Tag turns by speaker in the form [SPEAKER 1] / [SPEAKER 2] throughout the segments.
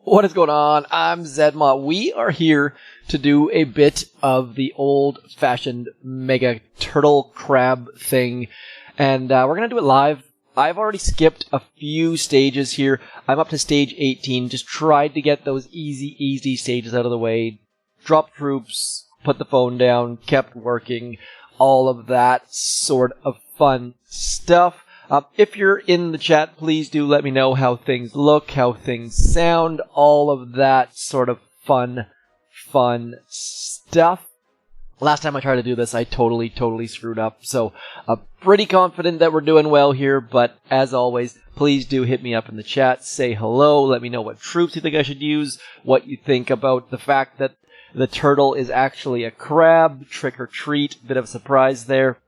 [SPEAKER 1] What is going on? I'm Zedma. We are here to do a bit of the old-fashioned mega turtle crab thing, and we're going to do it live. I've already skipped a few stages here. I'm up to stage 18, just tried to get those easy stages out of the way. Dropped troops, put the phone down, kept working, all of that sort of fun stuff. If you're in the chat, please do let me know how things look, how things sound, all of that sort of fun stuff. Last time I tried to do this, I totally screwed up, so pretty confident that we're doing well here, but as always, please do hit me up in the chat, say hello, let me know what troops you think I should use, what you think about the fact that the turtle is actually a crab, trick or treat, bit of a surprise there.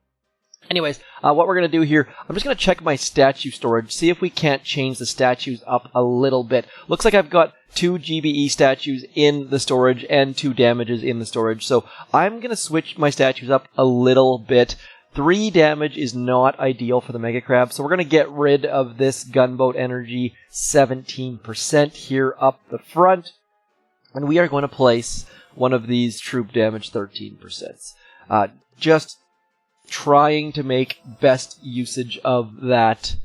[SPEAKER 1] Anyways, what we're going to do here, I'm just going to check my statue storage, see if we can't change the statues up a little bit. Looks like I've got 2 GBE statues in the storage and 2 damages in the storage, so I'm going to switch my statues up a little bit. 3 damage is not ideal for the Mega Crab, so we're going to get rid of this gunboat energy 17% here up the front, and we are going to place one of these troop damage 13%. Just trying to make best usage of that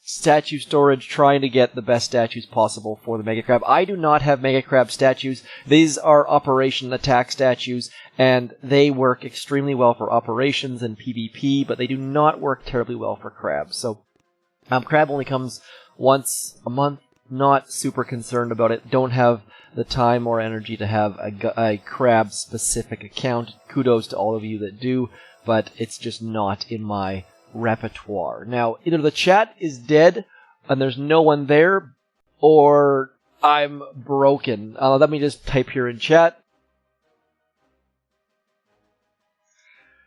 [SPEAKER 1] statue storage, trying to get the best statues possible for the Mega Crab. I do not have Mega Crab statues. These are Operation Attack statues, and they work extremely well for operations and PvP, but they do not work terribly well for crabs. So, crab only comes once a month. Not super concerned about it. Don't have the time or energy to have a crab-specific account. Kudos to all of you that do, but it's just not in my repertoire. Now, either the chat is dead and there's no one there, or I'm broken. Let me just type here in chat.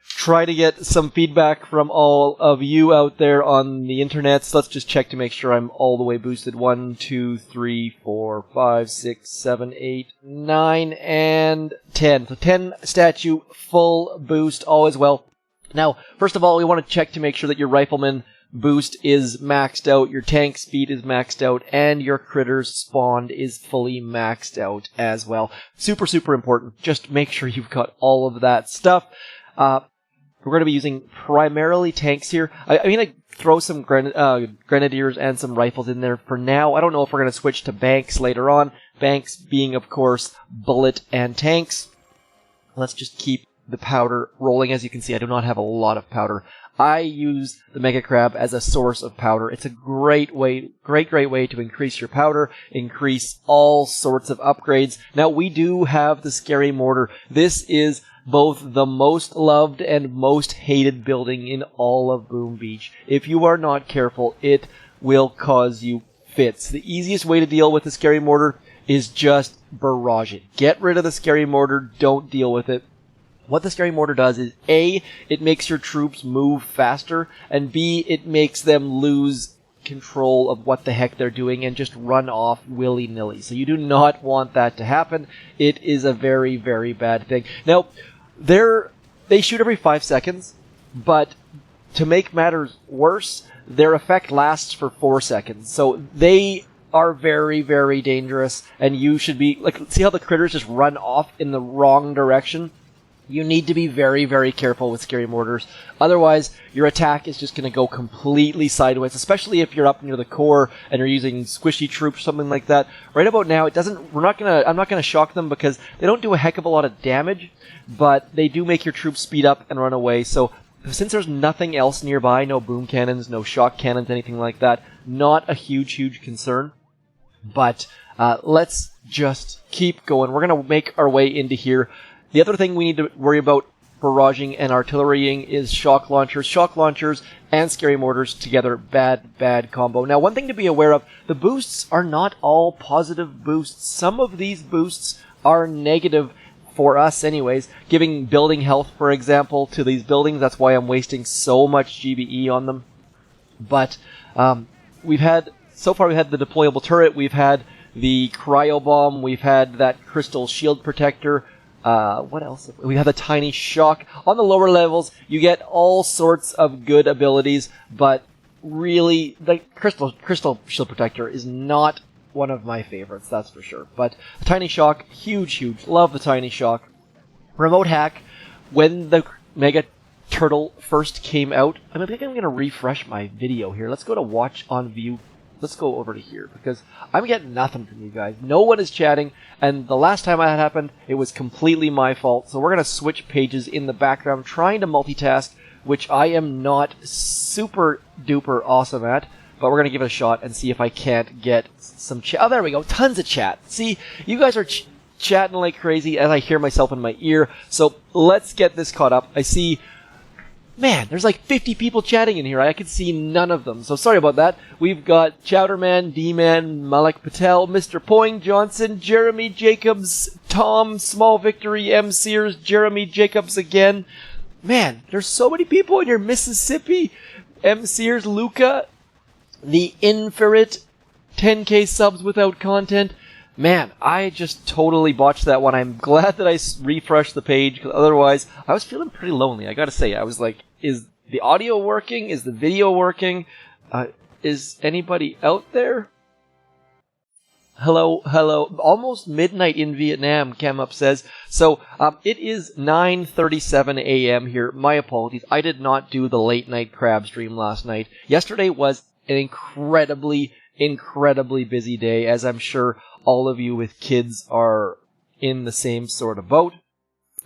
[SPEAKER 1] Try to get some feedback from all of you out there on the internet. So let's just check to make sure I'm all the way boosted. 1, 2, 3, 4, 5, 6, 7, 8, 9, and 10. So 10 statue, full boost, all is well. Now, first of all, we want to check to make sure that your Rifleman boost is maxed out, your tank speed is maxed out, and your critters spawned is fully maxed out as well. Super important. Just make sure you've got all of that stuff. We're going to be using primarily tanks here. I mean, I throw some grenadiers and some rifles in there for now. I don't know if we're going to switch to banks later on. Banks being, of course, bullet and tanks. Let's just keep the powder rolling. As you can see, I do not have a lot of powder. I use the Mega Crab as a source of powder. It's a great way to increase your powder, increase all sorts of upgrades. Now, we do have the Scary Mortar. This is both the most loved and most hated building in all of Boom Beach. If you are not careful, it will cause you fits. The easiest way to deal with the Scary Mortar is just barrage it. Get rid of the Scary Mortar, don't deal with it. What the Scary Mortar does is, A, it makes your troops move faster, and B, it makes them lose control of what the heck they're doing and just run off willy-nilly. So you do not want that to happen. It is a very bad thing. Now, they shoot every 5 seconds, but to make matters worse, their effect lasts for 4 seconds. So they are very dangerous, and you should be, like, see how the critters just run off in the wrong direction? You need to be very careful with Scary Mortars. Otherwise, your attack is just going to go completely sideways, especially if you're up near the core and you're using squishy troops or something like that. Right about now, I'm not going to shock them because they don't do a heck of a lot of damage, but they do make your troops speed up and run away. So, since there's nothing else nearby, no boom cannons, no shock cannons, anything like that, not a huge concern. But let's just keep going. We're going to make our way into here. The other thing we need to worry about barraging and artillerying is shock launchers. Shock launchers and Scary Mortars together, bad combo. Now, one thing to be aware of, the boosts are not all positive boosts. Some of these boosts are negative for us anyways, giving building health, for example, to these buildings. That's why I'm wasting so much GBE on them. But so far we've had the deployable turret, we've had the cryo bomb, we've had that crystal shield protector. What else? We have the Tiny Shock. On the lower levels, you get all sorts of good abilities, but really, the Crystal Shield Protector is not one of my favorites, that's for sure. But the Tiny Shock, huge. Love the Tiny Shock. Remote Hack, when the Mega Turtle first came out, I think I'm going to refresh my video here. Let's go to Watch on View. Let's go over to here, because I'm getting nothing from you guys. No one is chatting, and the last time that happened, it was completely my fault. So we're going to switch pages in the background, trying to multitask, which I am not super duper awesome at, but we're going to give it a shot and see if I can't get some chat. Oh, there we go. Tons of chat. See, you guys are chatting like crazy as I hear myself in my ear. So let's get this caught up. I see... Man, there's like 50 people chatting in here. I can see none of them, so sorry about that. We've got Chowderman, D-Man, Malik Patel, Mr. Poing Johnson, Jeremy Jacobs, Tom, Small Victory, M. Sears, Jeremy Jacobs again. Man, there's so many people in here. Mississippi, M. Sears, Luca, the Inferit, 10k subs without content. Man, I just totally botched that one. I'm glad that I refreshed the page, because otherwise I was feeling pretty lonely. I gotta say, I was like, is the audio working? Is the video working? Is anybody out there? Hello. Almost midnight in Vietnam, Camup says. So, it is 9:37 a.m. here. My apologies. I did not do the late night crab stream last night. Yesterday was an incredibly busy day, as I'm sure all of you with kids are in the same sort of boat.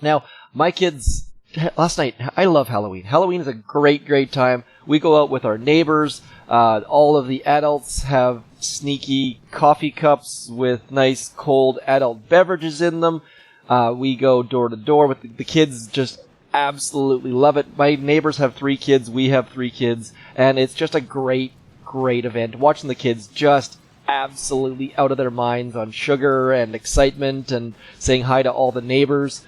[SPEAKER 1] Now, my kids, last night, I love Halloween. Halloween is a great time. We go out with our neighbors. All of the adults have sneaky coffee cups with nice cold adult beverages in them. We go door to door with the kids. Just absolutely love it. My neighbors have 3 kids. We have 3 kids. And it's just a great event. Watching the kids just absolutely out of their minds on sugar and excitement and saying hi to all the neighbors.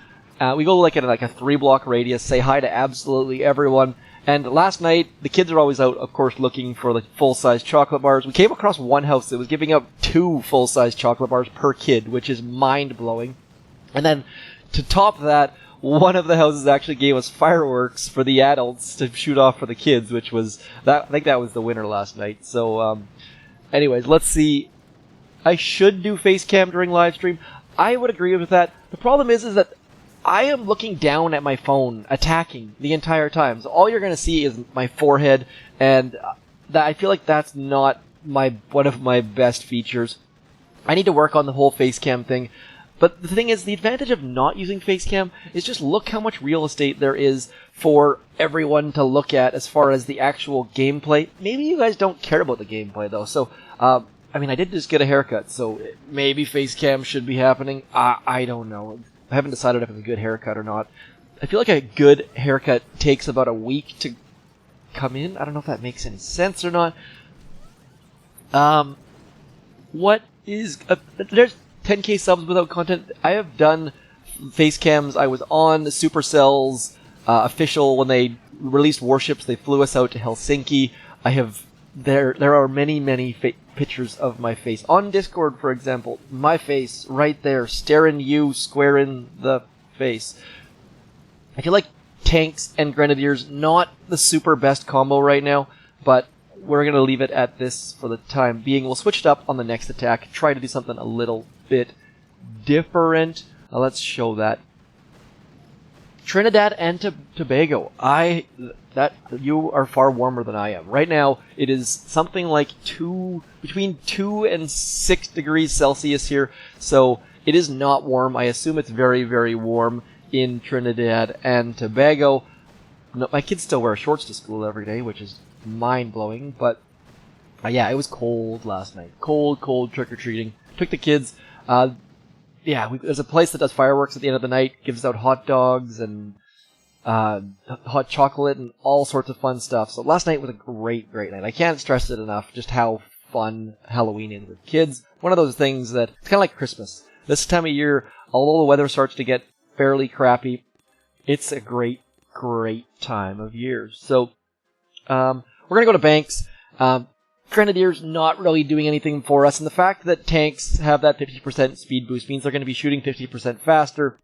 [SPEAKER 1] We go in a 3-block radius, say hi to absolutely everyone. And last night, the kids are always out, of course, looking for the full-size chocolate bars. We came across one house that was giving out 2 full-size chocolate bars per kid, which is mind-blowing. And then, to top that, one of the houses actually gave us fireworks for the adults to shoot off for the kids, which was... I think that was the winner last night. So, anyways, let's see. I should do face cam during live stream. I would agree with that. The problem is that I am looking down at my phone, attacking the entire time. So all you're going to see is my forehead, and I feel like that's not one of my best features. I need to work on the whole face cam thing. But the thing is, the advantage of not using face cam is just look how much real estate there is for everyone to look at as far as the actual gameplay. Maybe you guys don't care about the gameplay, though. So, I did just get a haircut, so maybe face cam should be happening. I don't know. I haven't decided if it's a good haircut or not. I feel like a good haircut takes about a week to come in. I don't know if that makes any sense or not. There's 10k subs without content. I have done face cams. I was on Supercell's official when they released Warships. They flew us out to Helsinki. There are many pictures of my face on Discord, for example. My face right there, staring you square in the face. I feel like tanks and grenadiers not the super best combo right now, but we're gonna leave it at this for the time being. We'll switch it up on the next attack. Try to do something a little bit different. Let's show that. Trinidad and Tobago. You are far warmer than I am. Right now, it is something like between 2 and 6 degrees Celsius here, so it is not warm. I assume it's very warm in Trinidad and Tobago. No, my kids still wear shorts to school every day, which is mind-blowing, but yeah, it was cold last night. Cold trick-or-treating. Took the kids. There's a place that does fireworks at the end of the night, gives out hot dogs and hot chocolate and all sorts of fun stuff. So last night was a great night. I can't stress it enough, just how fun Halloween is with kids. One of those things that, it's kind of like Christmas. This time of year, although the weather starts to get fairly crappy, it's a great time of year. So, we're gonna go to Banks. Grenadiers not really doing anything for us, and the fact that tanks have that 50% speed boost means they're going to be shooting 50% faster.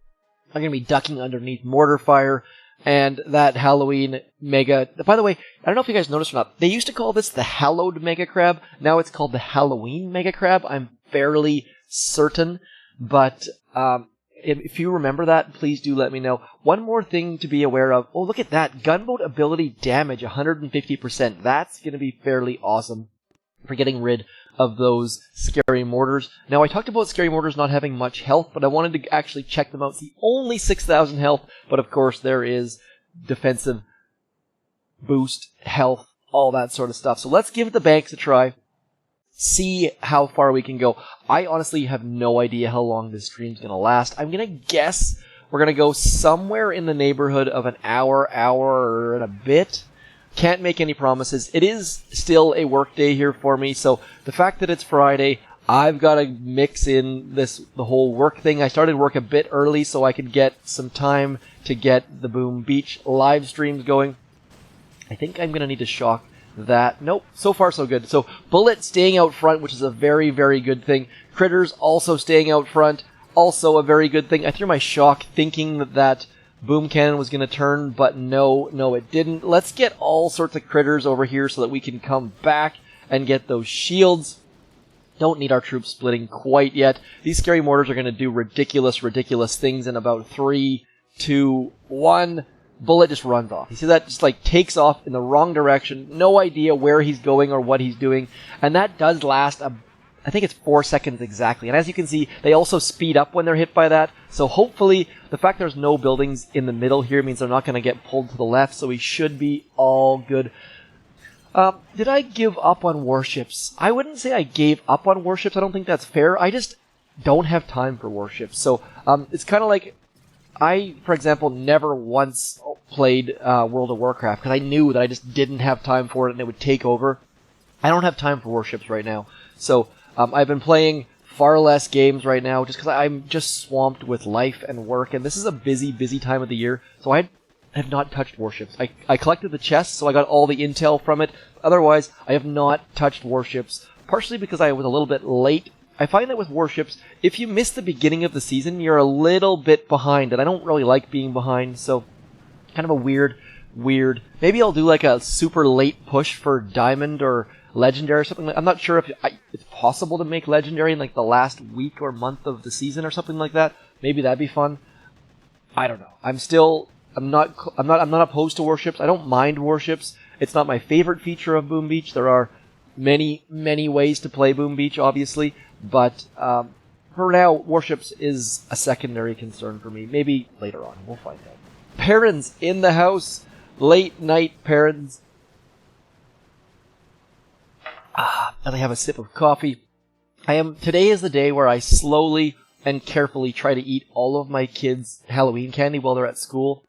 [SPEAKER 1] are going to be ducking underneath mortar fire. And that Halloween mega... By the way, I don't know if you guys noticed or not. They used to call this the Hallowed Mega Crab. Now it's called the Halloween Mega Crab. I'm fairly certain. But if you remember that, please do let me know. One more thing to be aware of. Oh, look at that. Gunboat ability damage, 150%. That's going to be fairly awesome for getting rid of those scary mortars. Now, I talked about scary mortars not having much health, but I wanted to actually check them out. See, only 6,000 health, but of course there is defensive boost, health, all that sort of stuff. So let's give the banks a try, see how far we can go. I honestly have no idea how long this stream's going to last. I'm going to guess we're going to go somewhere in the neighborhood of an hour and a bit. Can't make any promises. It is still a work day here for me, so the fact that it's Friday, I've got to mix in the whole work thing. I started work a bit early so I could get some time to get the Boom Beach live streams going. I think I'm going to need to shock that. Nope, so far so good. So Bullet staying out front, which is a very, very good thing. Critters also staying out front, also a very good thing. I threw my shock thinking that Boom Cannon was going to turn, but no, it didn't. Let's get all sorts of critters over here so that we can come back and get those shields. Don't need our troops splitting quite yet. These scary mortars are going to do ridiculous things in about 3, 2, 1. Bullet just runs off. You see that? Just like takes off in the wrong direction. No idea where he's going or what he's doing. And that does last I think it's 4 seconds exactly. And as you can see, they also speed up when they're hit by that. So hopefully, the fact there's no buildings in the middle here means they're not going to get pulled to the left. So we should be all good. Did I give up on warships? I wouldn't say I gave up on warships. I don't think that's fair. I just don't have time for warships. So it's kind of like I, for example, never once played World of Warcraft because I knew that I just didn't have time for it and it would take over. I don't have time for warships right now. So I've been playing far less games right now just because I'm just swamped with life and work, and this is a busy time of the year, so I have not touched warships. I collected the chest, so I got all the intel from it. Otherwise, I have not touched warships, partially because I was a little bit late. I find that with warships, if you miss the beginning of the season, you're a little bit behind, and I don't really like being behind, so kind of a weird... Maybe I'll do like a super late push for Diamond or Legendary or something. I'm not sure if it's possible to make Legendary in like the last week or month of the season or something like that. Maybe that'd be fun. I don't know. I'm not opposed to warships. I don't mind warships. It's not my favorite feature of Boom Beach. There are many ways to play Boom Beach, obviously, but for now, warships is a secondary concern for me. Maybe later on, we'll find out. Parents in the house. Late night parents. And I have a sip of coffee. Today is the day where I slowly and carefully try to eat all of my kids' Halloween candy while they're at school,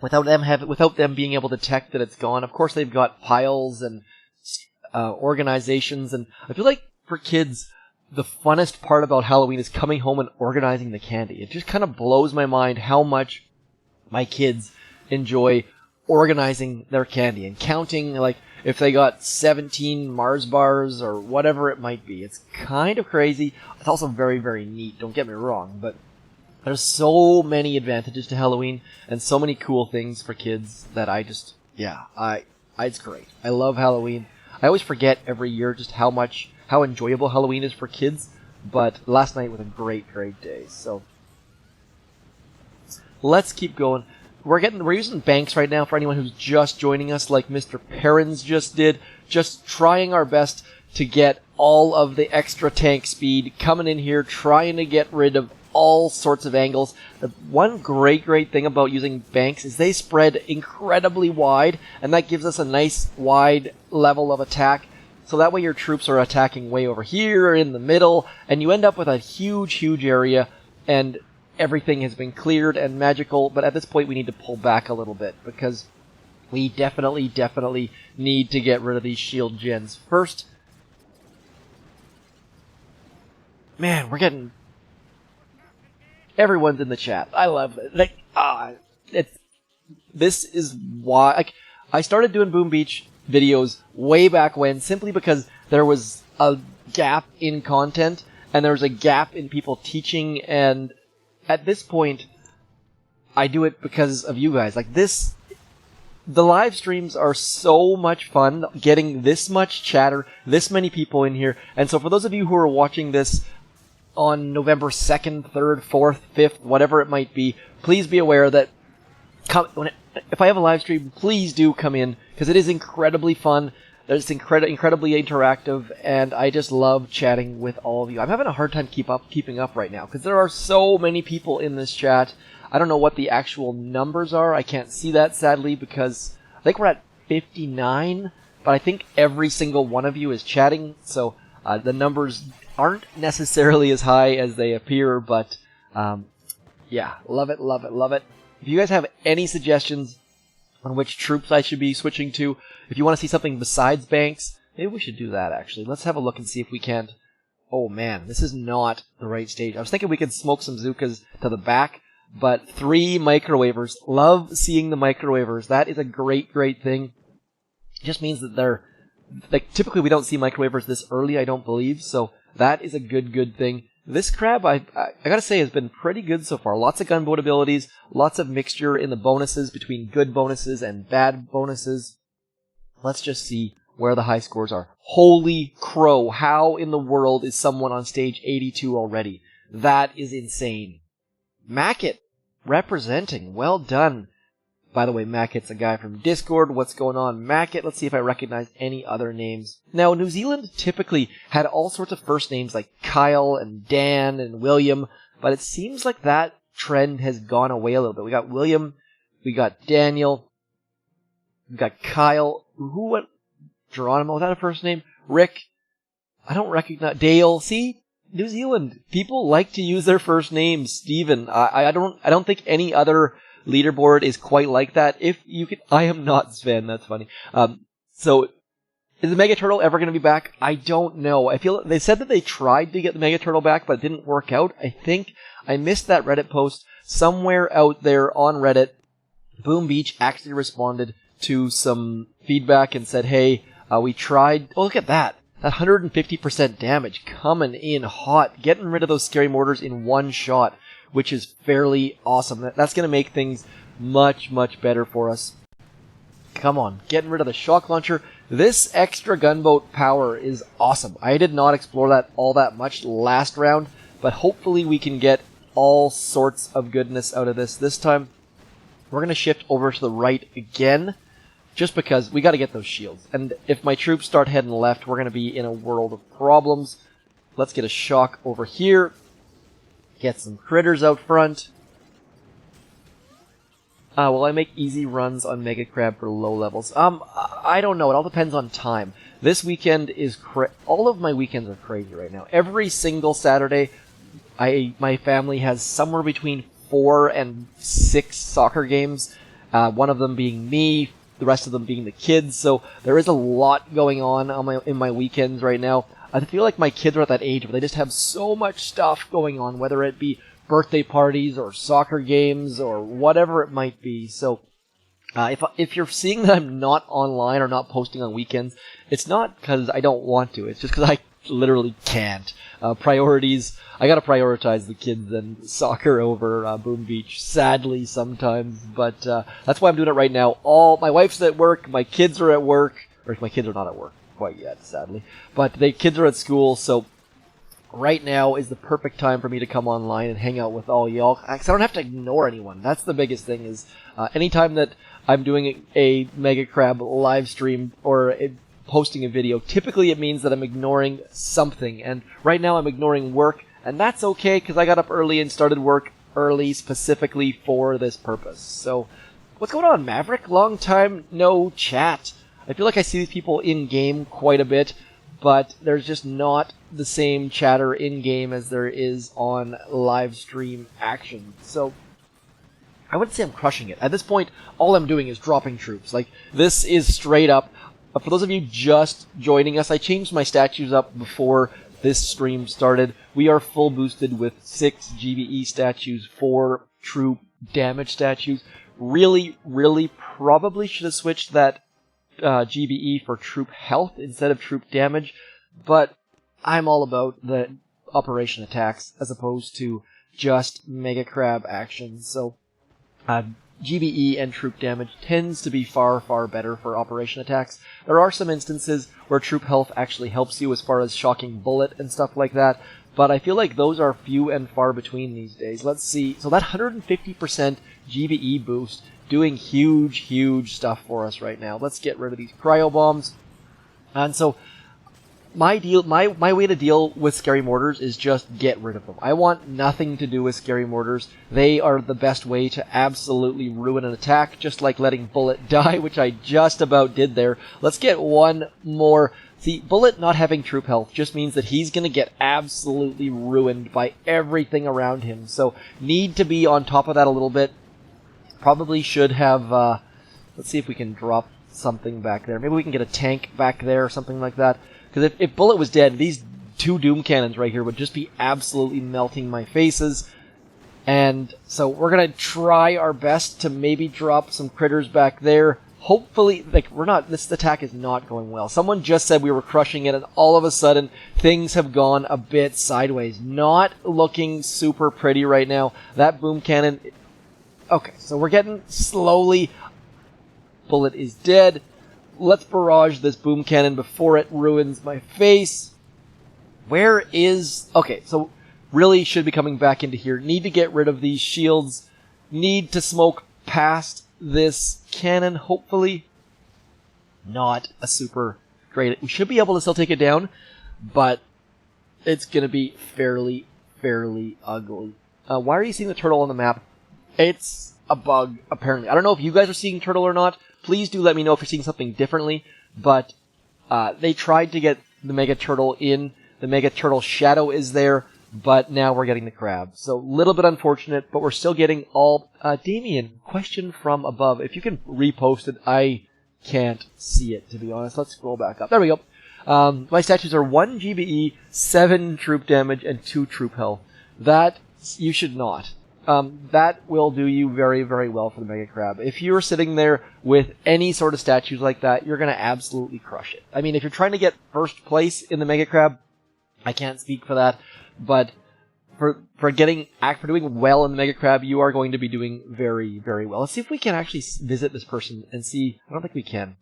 [SPEAKER 1] without them being able to detect that it's gone. Of course, they've got piles and organizations, and I feel like for kids, the funnest part about Halloween is coming home and organizing the candy. It just kind of blows my mind how much my kids enjoy organizing their candy and counting, like, if they got 17 Mars bars or whatever it might be. It's kind of crazy. It's also very, very neat, don't get me wrong, but there's so many advantages to Halloween and so many cool things for kids that it's great. I love Halloween. I always forget every year just how enjoyable Halloween is for kids, but last night was a great day, so let's keep going. We're using banks right now for anyone who's just joining us, like Mr. Perrins just did. Just trying our best to get all of the extra tank speed coming in here, trying to get rid of all sorts of angles. The one great thing about using banks is they spread incredibly wide, and that gives us a nice wide level of attack. So that way your troops are attacking way over here or in the middle, and you end up with a huge area, and everything has been cleared and magical, but at this point we need to pull back a little bit, because we definitely need to get rid of these shield gens. First, man, we're getting... Everyone's in the chat. I love it. This is why... I started doing Boom Beach videos way back when, simply because there was a gap in content, and there was a gap in people teaching, and at this point, I do it because of you guys. Like this, the live streams are so much fun, getting this much chatter, this many people in here. And so for those of you who are watching this on November 2nd, 3rd, 4th, 5th, whatever it might be, please be aware that if I have a live stream, please do come in, because it is incredibly fun. It's incredibly interactive, and I just love chatting with all of you. I'm having a hard time keeping up right now, because there are so many people in this chat. I don't know what the actual numbers are. I can't see that, sadly, because I think we're at 59, but I think every single one of you is chatting, so the numbers aren't necessarily as high as they appear, but yeah, love it, love it, love it. If you guys have any suggestions on which troops I should be switching to, if you want to see something besides Banks, maybe we should do that, actually. Let's have a look and see if we can't... Oh, man, this is not the right stage. I was thinking we could smoke some Zookas to the back, but 3 microwavers. Love seeing the microwavers. That is a great, great thing. It just means that they're... Like, typically we don't see microwavers this early, I don't believe, so that is a good, good thing. This crab, I gotta say, has been pretty good so far. Lots of gunboat abilities, lots of mixture in the bonuses between good bonuses and bad bonuses. Let's just see where the high scores are. Holy crow, how in the world is someone on stage 82 already? That is insane. Mackett, representing, well done. By the way, Mackett's a guy from Discord. What's going on, Mackett? Let's see if I recognize any other names. Now, New Zealand typically had all sorts of first names like Kyle and Dan and William, but it seems like that trend has gone away a little bit. We got William, we got Daniel, we got Kyle. Who went? Geronimo, is that a first name? Rick. I don't recognize Dale. See? New Zealand. People like to use their first names. Steven. I don't think any other leaderboard is quite like that. If you could, I am not Sven. That's funny. So, is the Mega Turtle ever going to be back? I don't know. I feel they said that they tried to get the Mega Turtle back, but it didn't work out. I think I missed that Reddit post somewhere out there on Reddit. Boom Beach actually responded to some feedback and said, "Hey, we tried." Oh, look at that! That 150% damage coming in hot, getting rid of those scary mortars in one shot, which is fairly awesome. That's going to make things much, much better for us. Come on, getting rid of the shock launcher. This extra gunboat power is awesome. I did not explore that all that much last round, but hopefully we can get all sorts of goodness out of this. This time, we're going to shift over to the right again, just because we got to get those shields. And if my troops start heading left, we're going to be in a world of problems. Let's get a shock over here. Get some critters out front. Will I make easy runs on Mega Crab for low levels? I don't know. It all depends on time. This weekend is all of my weekends are crazy right now. Every single Saturday, my family has somewhere between 4 and 6 soccer games. One of them being me, the rest of them being the kids. So there is a lot going on in my weekends right now. I feel like my kids are at that age where they just have so much stuff going on, whether it be birthday parties or soccer games or whatever it might be. So if you're seeing that I'm not online or not posting on weekends, it's not because I don't want to. It's just because I literally can't. Priorities. I gotta prioritize the kids and soccer over Boom Beach, sadly sometimes. But that's why I'm doing it right now. My wife's at work, my kids are at work, or my kids are not at work quite yet, sadly. But the kids are at school, so right now is the perfect time for me to come online and hang out with all y'all. Because I don't have to ignore anyone. That's the biggest thing is anytime that I'm doing a Mega Crab live stream or posting a video, typically it means that I'm ignoring something. And right now I'm ignoring work, and that's okay because I got up early and started work early specifically for this purpose. So what's going on, Maverick? Long time no chat. I feel like I see these people in-game quite a bit, but there's just not the same chatter in-game as there is on live stream action. So I wouldn't say I'm crushing it. At this point, all I'm doing is dropping troops. Like, this is straight up. For those of you just joining us, I changed my statues up before this stream started. We are full boosted with 6 GBE statues, 4 troop damage statues. Really, really probably should have switched that GBE for troop health instead of troop damage, but I'm all about the operation attacks as opposed to just Mega Crab action. So GBE and troop damage tends to be far, far better for operation attacks. There are some instances where troop health actually helps you as far as shocking bullet and stuff like that, but I feel like those are few and far between these days. Let's see. So that 150% GBE boost doing huge, huge stuff for us right now. Let's get rid of these cryo bombs. And so my way to deal with Scary Mortars is just get rid of them. I want nothing to do with Scary Mortars. They are the best way to absolutely ruin an attack, just like letting Bullet die, which I just about did there. Let's get one more. See, Bullet not having troop health just means that he's going to get absolutely ruined by everything around him. So need to be on top of that a little bit. Probably should have, let's see if we can drop something back there. Maybe we can get a tank back there or something like that. Because if Bullet was dead, these two Doom Cannons right here would just be absolutely melting my faces. And so we're going to try our best to maybe drop some critters back there. Hopefully, like, this attack is not going well. Someone just said we were crushing it, and all of a sudden, things have gone a bit sideways. Not looking super pretty right now. That Boom Cannon... Okay, so we're getting slowly... Bullet is dead. Let's barrage this Boom Cannon before it ruins my face. Where is... Okay, so really should be coming back into here. Need to get rid of these shields. Need to smoke past this cannon, hopefully. Not a super great... We should be able to still take it down, but it's going to be fairly ugly. Why are you seeing the turtle on the map? It's a bug, apparently. I don't know if you guys are seeing turtle or not. Please do let me know if you're seeing something differently, but they tried to get the Mega Turtle in. The Mega Turtle shadow is there, but now we're getting the crab. So, a little bit unfortunate, but we're still getting all... Damien, question from above. If you can repost it, I can't see it, to be honest. Let's scroll back up. There we go. My statues are 1 GBE, 7 troop damage, and 2 troop health. That, you should not. That will do you very, very well for the Mega Crab. If you're sitting there with any sort of statues like that, you're going to absolutely crush it. I mean, if you're trying to get first place in the Mega Crab, I can't speak for that, but for doing well in the Mega Crab, you are going to be doing very, very well. Let's see if we can actually visit this person and see. I don't think we can.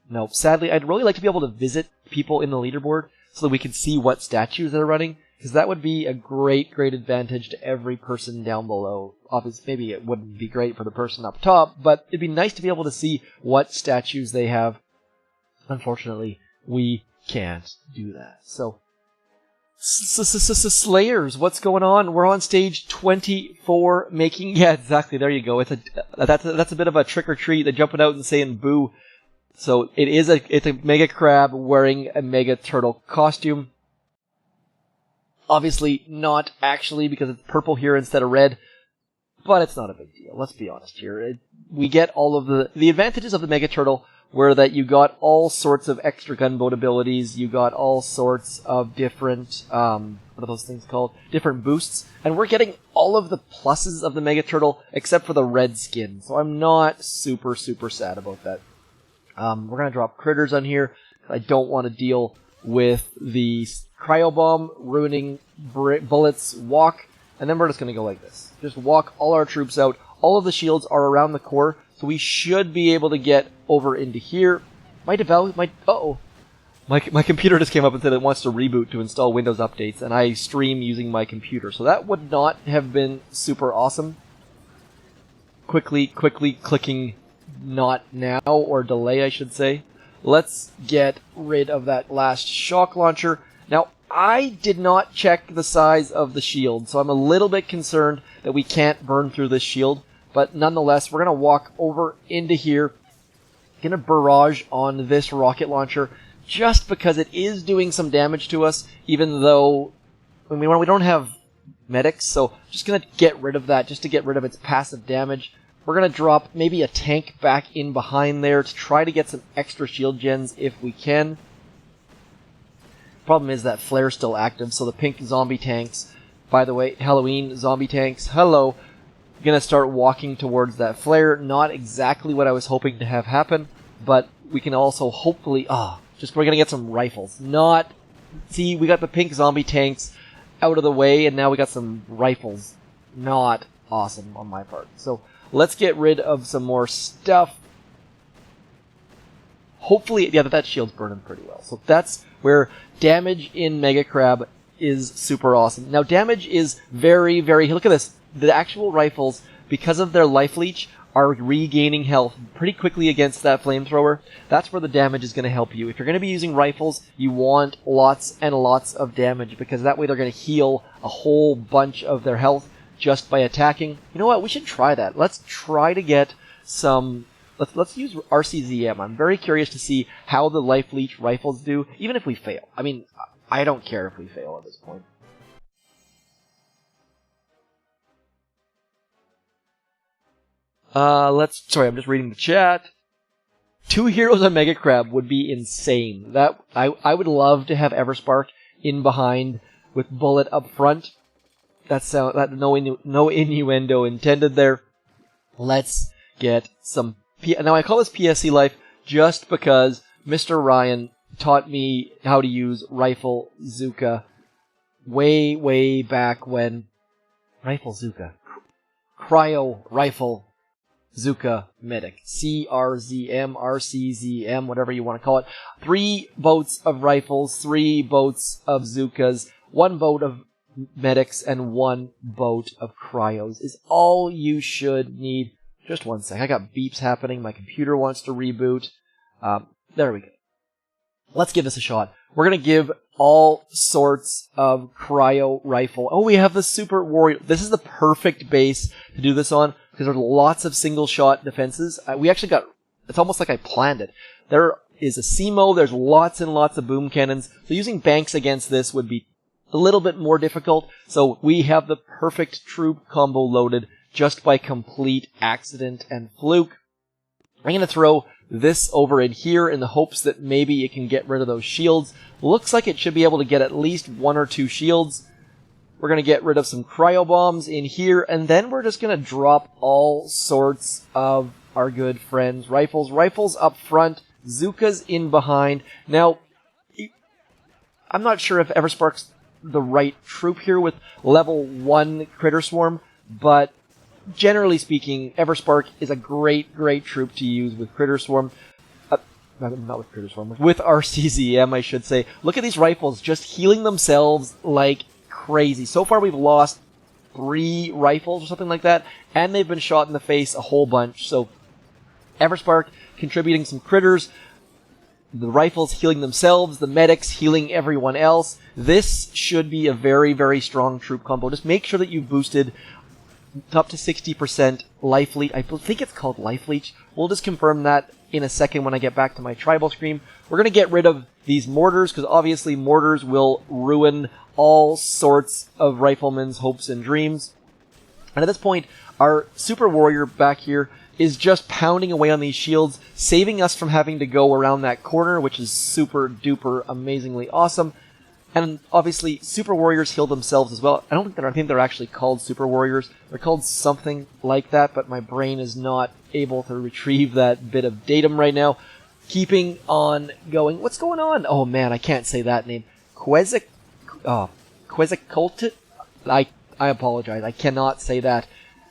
[SPEAKER 1] No, sadly, I'd really like to be able to visit people in the leaderboard so that we can see what statues they're running. Because that would be a great, great advantage to every person down below. Obviously, maybe it wouldn't be great for the person up top, but it'd be nice to be able to see what statues they have. Unfortunately, we can't do that. So, Slayers, what's going on? We're on stage 24, making... Yeah, exactly, there you go. That's a bit of a trick or treat. They're jumping out and saying boo. So, it's a Mega Crab wearing a Mega Turtle costume. Obviously not actually because it's purple here instead of red, but it's not a big deal. Let's be honest here. We get all of the advantages of the Mega Turtle were that you got all sorts of extra gunboat abilities, you got all sorts of different, what are those things called? Different boosts, and we're getting all of the pluses of the Mega Turtle except for the red skin, so I'm not super, super sad about that. We're going to drop critters on here. I don't want to deal with the cryo bomb ruining Bullet's walk, and then we're just going to go like this. Just walk all our troops out. All of the shields are around the core, so we should be able to get over into here. My computer just came up and said it wants to reboot to install Windows updates, and I stream using my computer, so that would not have been super awesome. Quickly clicking not now, or delay I should say. Let's get rid of that last shock launcher. Now, I did not check the size of the shield, so I'm a little bit concerned that we can't burn through this shield. But nonetheless, we're going to walk over into here. Going to barrage on this rocket launcher, just because it is doing some damage to us, even though we don't have medics, so just going to get rid of that, just to get rid of its passive damage. We're going to drop maybe a tank back in behind there to try to get some extra shield gens if we can. Problem is that flare's still active, so the pink zombie tanks, by the way, Halloween zombie tanks, hello, going to start walking towards that flare. Not exactly what I was hoping to have happen, but we can also hopefully, we're going to get some rifles. See, we got the pink zombie tanks out of the way, and now we got some rifles. Not awesome on my part. So, Let's get rid of some more stuff. Hopefully, yeah, that shield's burning pretty well. So that's where damage in Mega Crab is super awesome. Now, damage is very, very... Look at this. The actual rifles, because of their life leech, are regaining health pretty quickly against that flamethrower. That's where the damage is going to help you. If you're going to be using rifles, you want lots and lots of damage, because that way they're going to heal a whole bunch of their health just by attacking. You know what? We should try that. Let's try to get some... Let's use RCZM. I'm very curious to see how the life leech rifles do, even if we fail. I mean, I don't care if we fail at this point. Sorry, I'm just reading the chat. 2 heroes on Mega Crab would be insane. I would love to have Everspark in behind with Bullet up front. No innuendo intended there. Let's get some... Now, I call this PSC Life just because Mr. Ryan taught me how to use Rifle Zuka way, way back when... Rifle Zuka. Cryo Rifle Zuka Medic. CRZM, RCZM, whatever you want to call it. 3 boats of rifles, 3 boats of Zukas, 1 boat of medics, and 1 boat of cryos is all you should need. Just 1 sec. I got beeps happening. My computer wants to reboot. There we go. Let's give this a shot. We're going to give all sorts of cryo rifle. Oh, we have the Super Warrior. This is the perfect base to do this on, because there's lots of single shot defenses. We actually got... It's almost like I planned it. There is a CMO. There's lots and lots of boom cannons. So using banks against this would be a little bit more difficult. So we have the perfect troop combo loaded just by complete accident and fluke. I'm going to throw this over in here in the hopes that maybe it can get rid of those shields. Looks like it should be able to get at least 1 or 2 shields. We're going to get rid of some cryo bombs in here, and then we're just going to drop all sorts of our good friends. Rifles up front, Zukas in behind. Now, I'm not sure if Everspark's the right troop here with level 1 Critter Swarm, but generally speaking, Everspark is a great, great troop to use with Critter Swarm. Not with Critter Swarm, with RCZM, I should say. Look at these rifles just healing themselves like crazy. So far, we've lost 3 rifles or something like that, and they've been shot in the face a whole bunch. So, Everspark contributing some critters, the rifles healing themselves, the medics healing everyone else. This should be a very, very strong troop combo. Just make sure that you've boosted up to 60% life leech. I think it's called life leech. We'll just confirm that in a second when I get back to my tribal screen. We're going to get rid of these mortars, because obviously mortars will ruin all sorts of riflemen's hopes and dreams. And at this point, our super warrior back here is just pounding away on these shields, saving us from having to go around that corner, which is super duper amazingly awesome. And obviously, Super Warriors heal themselves as well. I think they're actually called Super Warriors. They're called something like that, but my brain is not able to retrieve that bit of datum right now. Keeping on going. What's going on? Oh man, I can't say that name. Quezicultit? I apologize. I cannot say that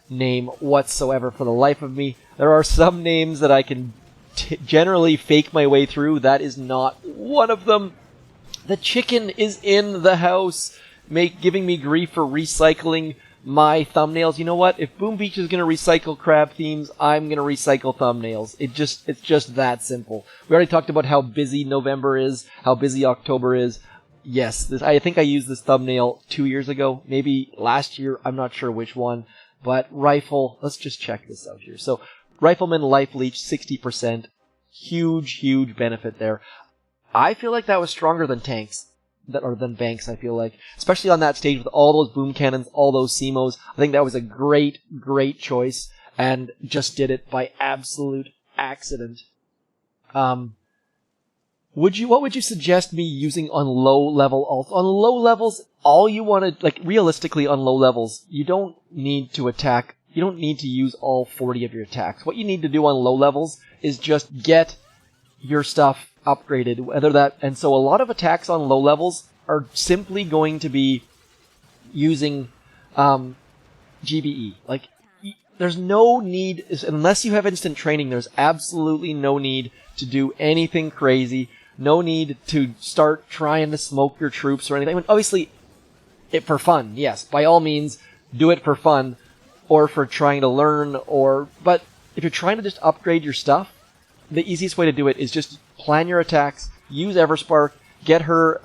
[SPEAKER 1] name whatsoever for the life of me. There are some names that I can generally fake my way through. That is not one of them. The chicken is in the house, giving me grief for recycling my thumbnails. You know what? If Boom Beach is going to recycle crab themes, I'm going to recycle thumbnails. It's just that simple. We already talked about how busy November is, how busy October is. Yes, I think I used this thumbnail 2 years ago, maybe last year. I'm not sure which one. But rifle, let's just check this out here. So, Rifleman Life Leech, 60%. Huge, huge benefit there. I feel like that was stronger than tanks, or than banks, I feel like. Especially on that stage with all those boom cannons, all those CMOs. I think that was a great, great choice, and just did it by absolute accident. What would you suggest me using on low level alts? On low levels, all you want to, realistically on low levels, you don't need to attack, you don't need to use all 40 of your attacks. What you need to do on low levels is just get your stuff upgraded, and so a lot of attacks on low levels are simply going to be using GBE. there's no need, unless you have instant training, there's absolutely no need to do anything crazy. No need to start trying to smoke your troops or anything. I mean, obviously, for fun, yes. By all means, do it for fun or for trying to learn. But if you're trying to just upgrade your stuff, the easiest way to do it is just plan your attacks, use Everspark, get her,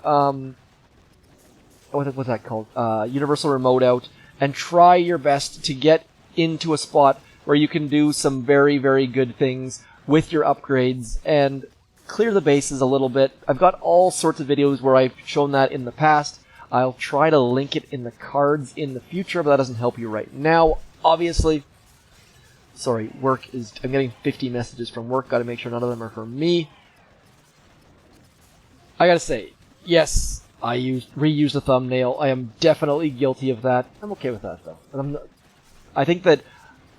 [SPEAKER 1] what's that called? Universal Remote out, and try your best to get into a spot where you can do some very, very good things with your upgrades and clear the bases a little bit. I've got all sorts of videos where I've shown that in the past. I'll try to link it in the cards in the future, but that doesn't help you right now, obviously. Sorry, I'm getting 50 messages from work. Gotta make sure none of them are from me. I gotta say, yes, I reused the thumbnail. I am definitely guilty of that. I'm okay with that, though. And I think that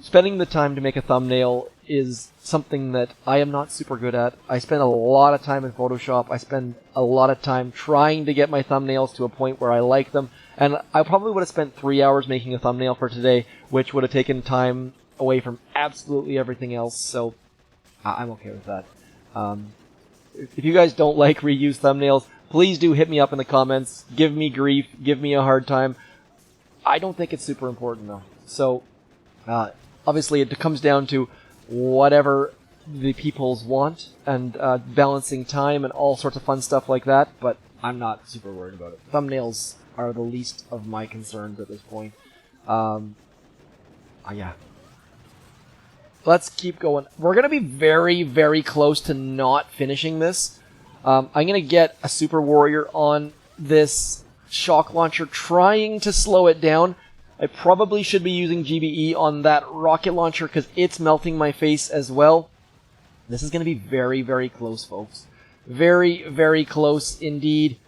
[SPEAKER 1] spending the time to make a thumbnail is something that I am not super good at. I spend a lot of time in Photoshop. I spend a lot of time trying to get my thumbnails to a point where I like them. And I probably would have spent 3 hours making a thumbnail for today, which would have taken time away from absolutely everything else. So I'm okay with that. If you guys don't like reused thumbnails, please do hit me up in the comments. Give me grief. Give me a hard time. I don't think it's super important, though. So, obviously, it comes down to whatever the peoples want and balancing time and all sorts of fun stuff like that, but I'm not super worried about it. Thumbnails are the least of my concerns at this point. Yeah. Let's keep going. We're going to be very, very close to not finishing this. I'm going to get a Super Warrior on this shock launcher, trying to slow it down. I probably should be using GBE on that rocket launcher because it's melting my face as well. This is going to be very, very close, folks. Very, very close indeed.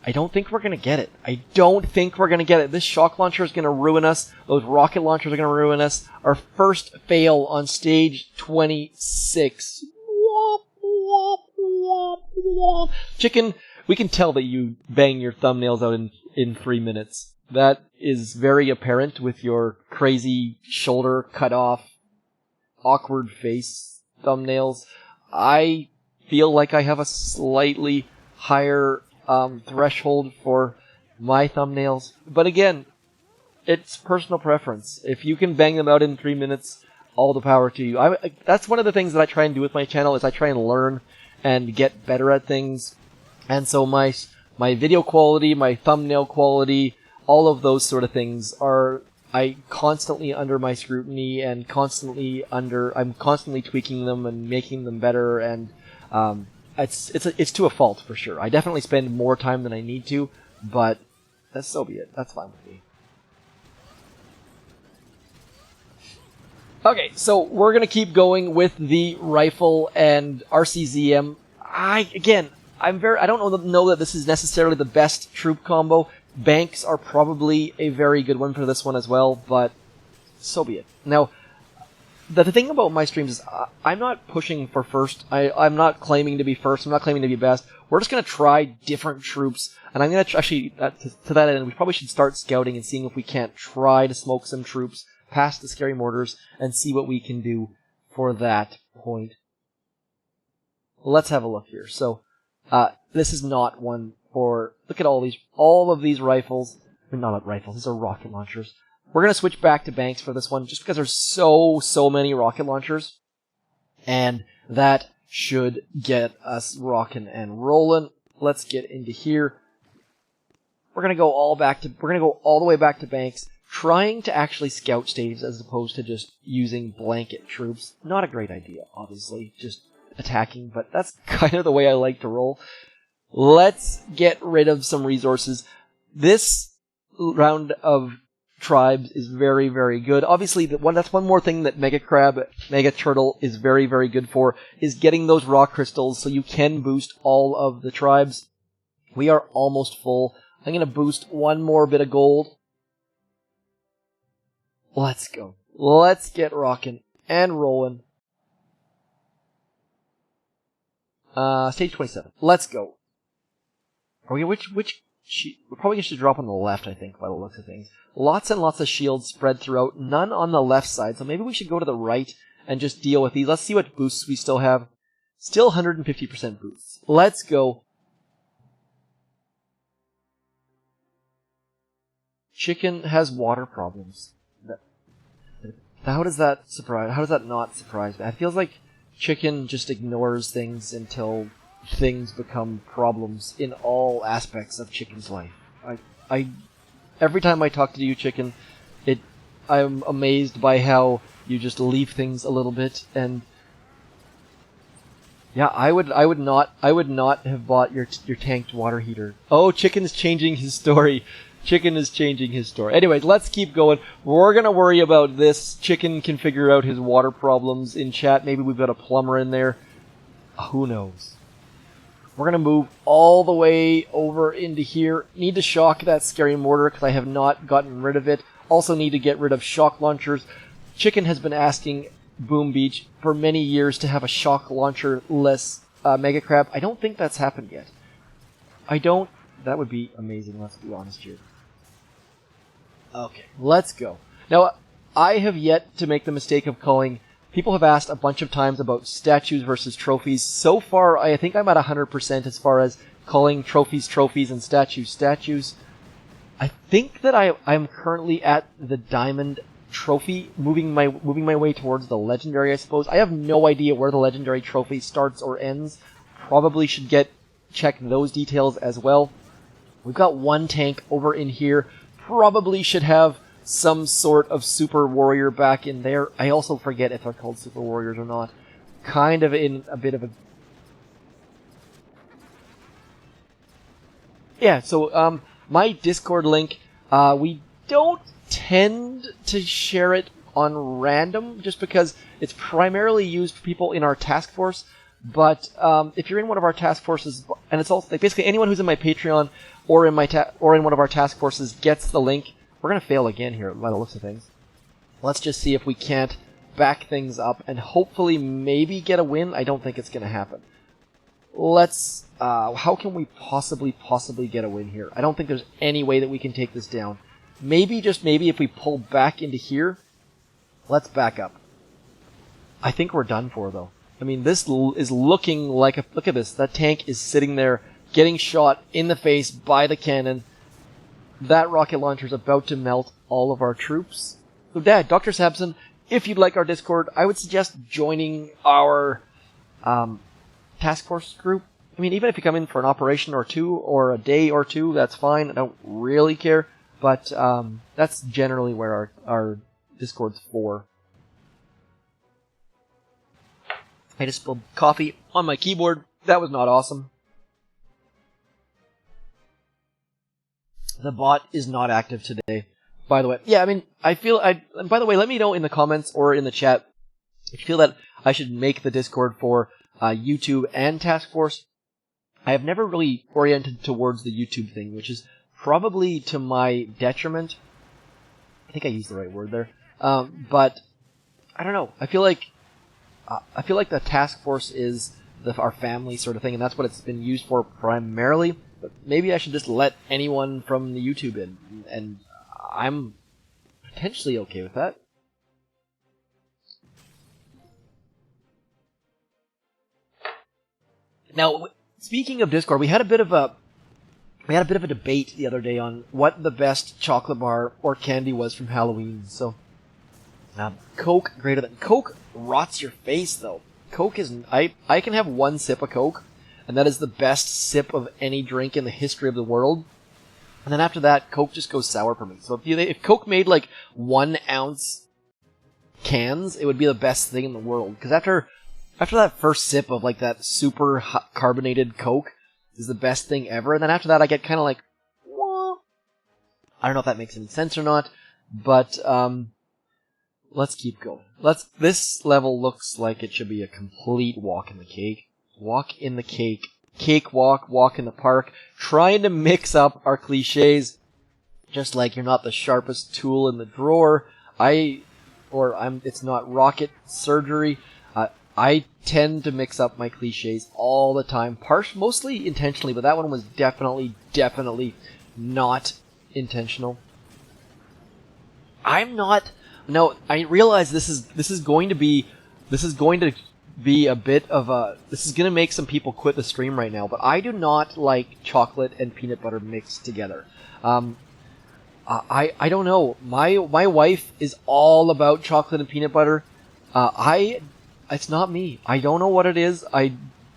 [SPEAKER 1] I don't think we're going to get it. I don't think we're going to get it. This shock launcher is going to ruin us. Those rocket launchers are going to ruin us. Our first fail on stage 26. Chicken, we can tell that you bang your thumbnails out in 3 minutes. That is very apparent with your crazy shoulder cut off, awkward face thumbnails. I feel like I have a slightly higher threshold for my thumbnails. But again, it's personal preference. If you can bang them out in 3 minutes, all the power to you. That's one of the things that I try and do with my channel is I try and learn and get better at things. And so my video quality, my thumbnail quality, all of those sort of things are constantly under my scrutiny and I'm constantly tweaking them and making them better, and it's to a fault for sure. I definitely spend more time than I need to, but so be it. That's fine with me. Okay, so we're gonna keep going with the rifle and RCZM. I don't know that this is necessarily the best troop combo. Banks are probably a very good one for this one as well, but so be it. Now, the thing about my streams is I'm not pushing for first. I'm not claiming to be first. I'm not claiming to be best. We're just going to try different troops, and I'm going to actually, to that end, we probably should start scouting and seeing if we can't try to smoke some troops past the Scary Mortars and see what we can do for that point. Let's have a look here. So, this is not one for, look at all of these rifles. I mean, not rifles, these are rocket launchers. We're going to switch back to banks for this one, just because there's so many rocket launchers. And that should get us rocking and rolling. Let's get into here. We're going to go all the way back to banks, trying to actually scout stages as opposed to just using blanket troops. Not a great idea, obviously, just attacking, but that's kind of the way I like to roll. Let's get rid of some resources. This round of tribes is very, very good. Obviously, that's one more thing that Mega Crab, Mega Turtle is very, very good for, is getting those raw crystals so you can boost all of the tribes. We are almost full. I'm going to boost one more bit of gold. Let's go. Let's get rocking and rolling. Stage 27. Let's go. Are we which we're probably going to drop on the left, I think, by the looks of things. Lots and lots of shields spread throughout, none on the left side, so maybe we should go to the right and just deal with these. Let's see what boosts we still have. Still 150% boosts. Let's go. Chicken has water problems. How does that surprise? How does that not surprise me? It feels like Chicken just ignores things until things become problems in all aspects of Chicken's life. Every time I talk to you, Chicken, I'm amazed by how you just leave things a little bit, and yeah, I would not have bought your tanked water heater. Oh, Chicken's changing his story. Chicken is changing his story. Anyways, let's keep going. We're gonna worry about this. Chicken can figure out his water problems in chat. Maybe we've got a plumber in there. Who knows? We're going to move all the way over into here. Need to shock that scary mortar because I have not gotten rid of it. Also need to get rid of shock launchers. Chicken has been asking Boom Beach for many years to have a shock launcher-less Mega Crab. I don't think that's happened yet. That would be amazing, let's be honest here. Okay, let's go. Now, I have yet to make the mistake of calling... People have asked a bunch of times about statues versus trophies. So far, I think I'm at 100% as far as calling trophies trophies and statues statues. I think that I'm currently at the diamond trophy, moving my way towards the legendary, I suppose. I have no idea where the legendary trophy starts or ends. Probably should check those details as well. We've got one tank over in here. Probably should have some sort of super warrior back in there. I also forget if they're called super warriors or not. Kind of in a bit of a... Yeah, so my Discord link, we don't tend to share it on random, just because it's primarily used for people in our task force. But if you're in one of our task forces, and it's also like basically anyone who's in my Patreon or in one of our task forces gets the link. We're going to fail again here by the looks of things. Let's just see if we can't back things up and hopefully maybe get a win. I don't think it's going to happen. Let's... how can we possibly get a win here? I don't think there's any way that we can take this down. Maybe, just maybe, if we pull back into here. Let's back up. I think we're done for, though. I mean, this is looking like a... Look at this. That tank is sitting there getting shot in the face by the cannon. That rocket launcher is about to melt all of our troops. So, Dad, Dr. Sabson, if you'd like our Discord, I would suggest joining our task force group. I mean, even if you come in for an operation or two, or a day or two, that's fine. I don't really care. But that's generally where our Discord's for. I just spilled coffee on my keyboard. That was not awesome. The bot is not active today, by the way. Yeah, I mean, and by the way, let me know in the comments or in the chat if you feel that I should make the Discord for YouTube and Task Force. I have never really oriented towards the YouTube thing, which is probably to my detriment. I think I used the right word there. But I don't know. I feel like the Task Force is our family sort of thing, and that's what it's been used for primarily. But maybe I should just let anyone from the YouTube in, and I'm potentially okay with that. Now, speaking of Discord, we had a bit of a debate the other day on what the best chocolate bar or candy was from Halloween. So, Coke greater than Coke rots your face though. Coke is I can have one sip of Coke, and that is the best sip of any drink in the history of the world. And then after that, Coke just goes sour for me. So if Coke made like 1 ounce cans, it would be the best thing in the world. Because after that first sip of like that super carbonated Coke is the best thing ever. And then after that, I get kind of like, wah. I don't know if that makes any sense or not, but let's keep going. This level looks like it should be a complete walk in the cake. Walk in the cake. Cake walk, walk in the park. Trying to mix up our cliches. Just like you're not the sharpest tool in the drawer. It's not rocket surgery. I tend to mix up my cliches all the time, mostly intentionally, but that one was definitely not intentional. I'm not. No, I realize this is going to be a bit of a. This is going to make some people quit the stream right now, but I do not like chocolate and peanut butter mixed together. I don't know. My wife is all about chocolate and peanut butter. It's not me. I don't know what it is. I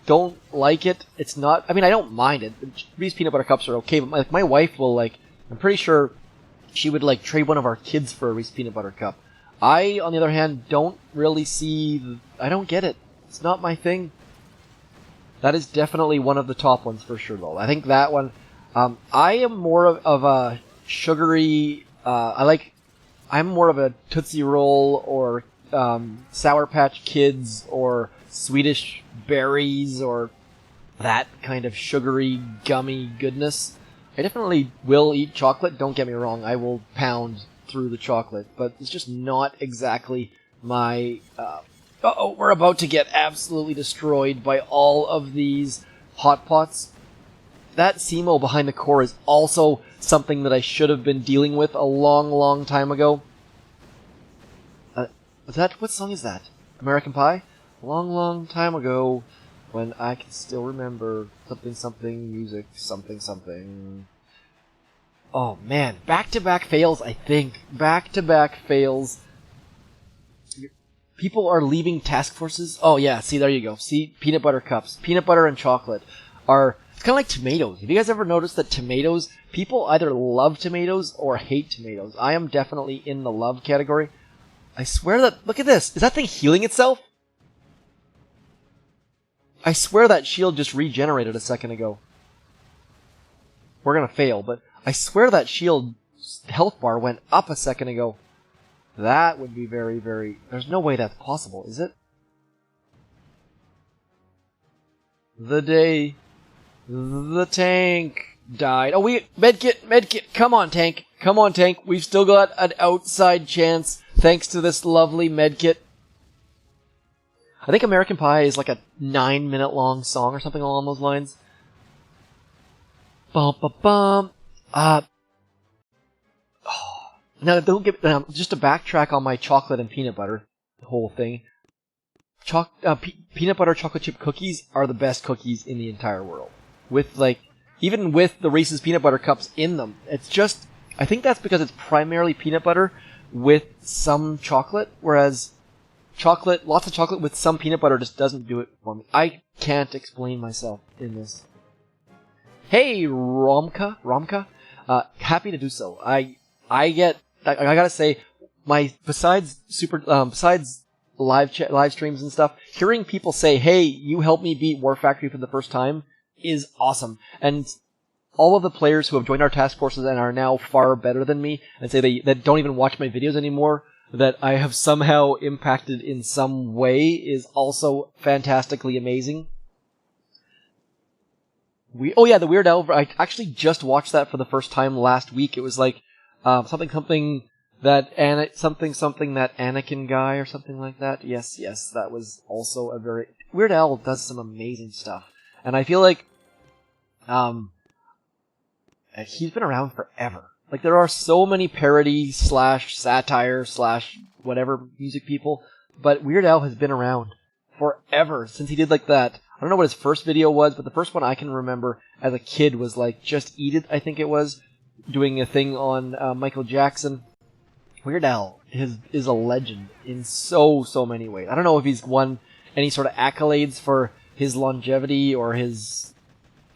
[SPEAKER 1] don't like it. It's not. I mean, I don't mind it. These peanut butter cups are okay, but my wife will like. I'm pretty sure she would like trade one of our kids for a Reese peanut butter cup. I, on the other hand, don't really see. I don't get it. It's not my thing. That is definitely one of the top ones for sure, though. I think that one. I am more of a sugary. I'm more of a Tootsie Roll or Sour Patch Kids or Swedish berries or that kind of sugary, gummy goodness. I definitely will eat chocolate, don't get me wrong, I will pound through the chocolate, but it's just not exactly my... we're about to get absolutely destroyed by all of these Hot Pots. That SEMO behind the core is also something that I should have been dealing with a long time ago. What song is that? American Pie? A long time ago, when I can still remember something music, something. Oh man, back-to-back fails, I think. Back-to-back fails. People are leaving task forces. Oh yeah, see, there you go. See, peanut butter cups. Peanut butter and chocolate are... It's kind of like tomatoes. Have you guys ever noticed that tomatoes... People either love tomatoes or hate tomatoes. I am definitely in the love category. I swear that... Look at this. Is that thing healing itself? I swear that shield just regenerated a second ago. We're gonna fail, but I swear that shield health bar went up a second ago. That would be very... There's no way that's possible, is it? The day the tank died. Oh, medkit. Come on, tank. We've still got an outside chance thanks to this lovely medkit. I think American Pie is like a 9-minute long song or something along those lines. Bum. Now, don't get just to backtrack on my chocolate and peanut butter, the whole thing. Peanut butter chocolate chip cookies are the best cookies in the entire world. Even with the Reese's peanut butter cups in them, it's just, I think that's because it's primarily peanut butter with some chocolate, whereas lots of chocolate with some peanut butter just doesn't do it for me. I can't explain myself in this. Hey, Romka, happy to do so. I gotta say, besides live streams and stuff, hearing people say, "Hey, you helped me beat War Factory for the first time," is awesome. And all of the players who have joined our task forces and are now far better than me, and say that don't even watch my videos anymore, that I have somehow impacted in some way, is also fantastically amazing. The Weird Al. I actually just watched that for the first time last week. It was like something that Anakin guy or something like that. Yes, that was also a very... Weird Al does some amazing stuff, and I feel like he's been around forever. Like, there are so many parody / satire / whatever music people, but Weird Al has been around forever, since he did like that. I don't know what his first video was, but the first one I can remember as a kid was like Just Eat It, I think it was, doing a thing on Michael Jackson. Weird Al is a legend in so many ways. I don't know if he's won any sort of accolades for his longevity or his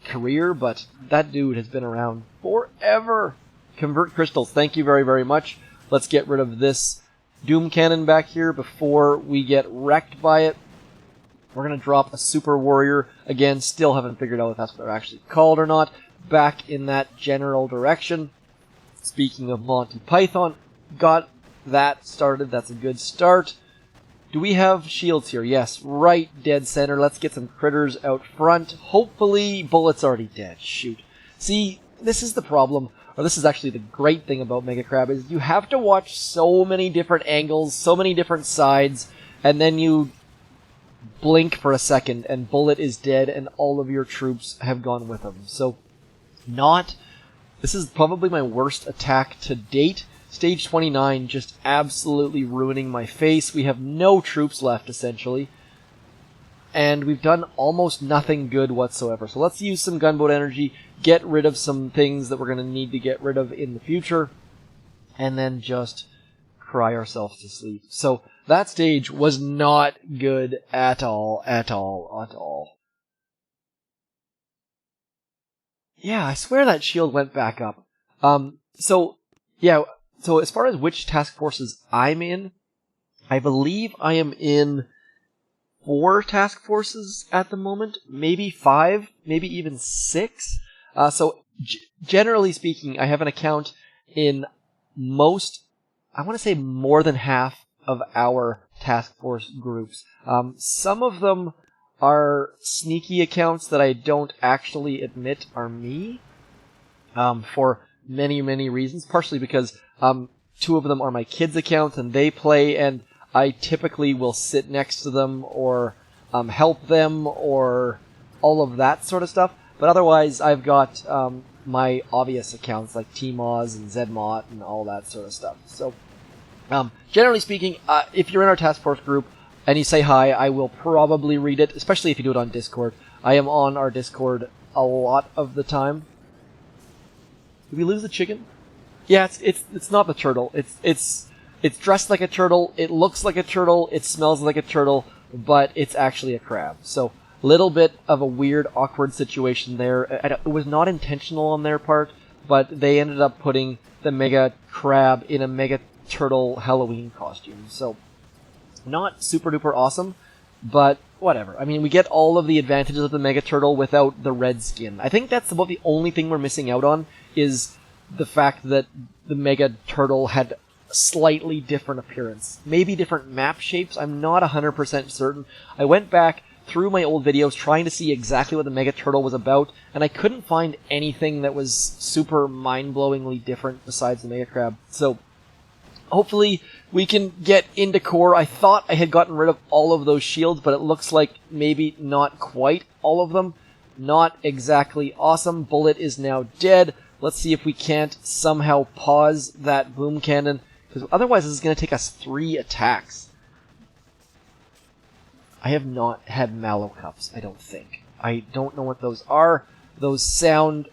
[SPEAKER 1] career, but that dude has been around forever. Convert crystals, thank you very much. Let's get rid of this Doom Cannon back here before we get wrecked by it. We're going to drop a Super Warrior. Again, still haven't figured out if that's what they're actually called or not. Back in that general direction. Speaking of Monty Python, got that started. That's a good start. Do we have shields here? Yes, right dead center. Let's get some critters out front. Hopefully, Bullet's already dead. Shoot. See, this is the problem. Or this is actually the great thing about Mega Crab, is you have to watch so many different angles, so many different sides, and then you blink for a second and Bullet is dead and all of your troops have gone with him. So, this is probably my worst attack to date. Stage 29 just absolutely ruining my face. We have no troops left, essentially. And we've done almost nothing good whatsoever. So let's use some gunboat energy, get rid of some things that we're going to need to get rid of in the future, and then just cry ourselves to sleep. So that stage was not good at all, at all, at all. Yeah, I swear that shield went back up. So as far as which task forces I'm in, I believe I am in 4 task forces at the moment, maybe 5, maybe even 6. Generally speaking, I have an account in most, I want to say more than half of our task force groups. Some of them are sneaky accounts that I don't actually admit are me, for many, many reasons, partially because 2 of them are my kids' accounts and they play, and I typically will sit next to them or help them or all of that sort of stuff. But otherwise, I've got my obvious accounts like TMOZ and ZMOT and all that sort of stuff. So, generally speaking, if you're in our task force group and you say hi, I will probably read it, especially if you do it on Discord. I am on our Discord a lot of the time. Did we lose the chicken? Yeah, it's not the turtle. It's dressed like a turtle, it looks like a turtle, it smells like a turtle, but it's actually a crab. So, little bit of a weird, awkward situation there. It was not intentional on their part, but they ended up putting the mega crab in a mega turtle Halloween costume. So, not super duper awesome, but whatever. I mean, we get all of the advantages of the mega turtle without the red skin. I think that's about the only thing we're missing out on, is the fact that the mega turtle had slightly different appearance. Maybe different map shapes, I'm not 100% certain. I went back through my old videos trying to see exactly what the Mega Turtle was about, and I couldn't find anything that was super mind-blowingly different besides the Mega Crab. So, hopefully we can get into core. I thought I had gotten rid of all of those shields, but it looks like maybe not quite all of them. Not exactly awesome. Bullet is now dead. Let's see if we can't somehow pause that boom cannon, because otherwise this is going to take us 3 attacks. I have not had mallow cups, I don't think. I don't know what those are. Those sound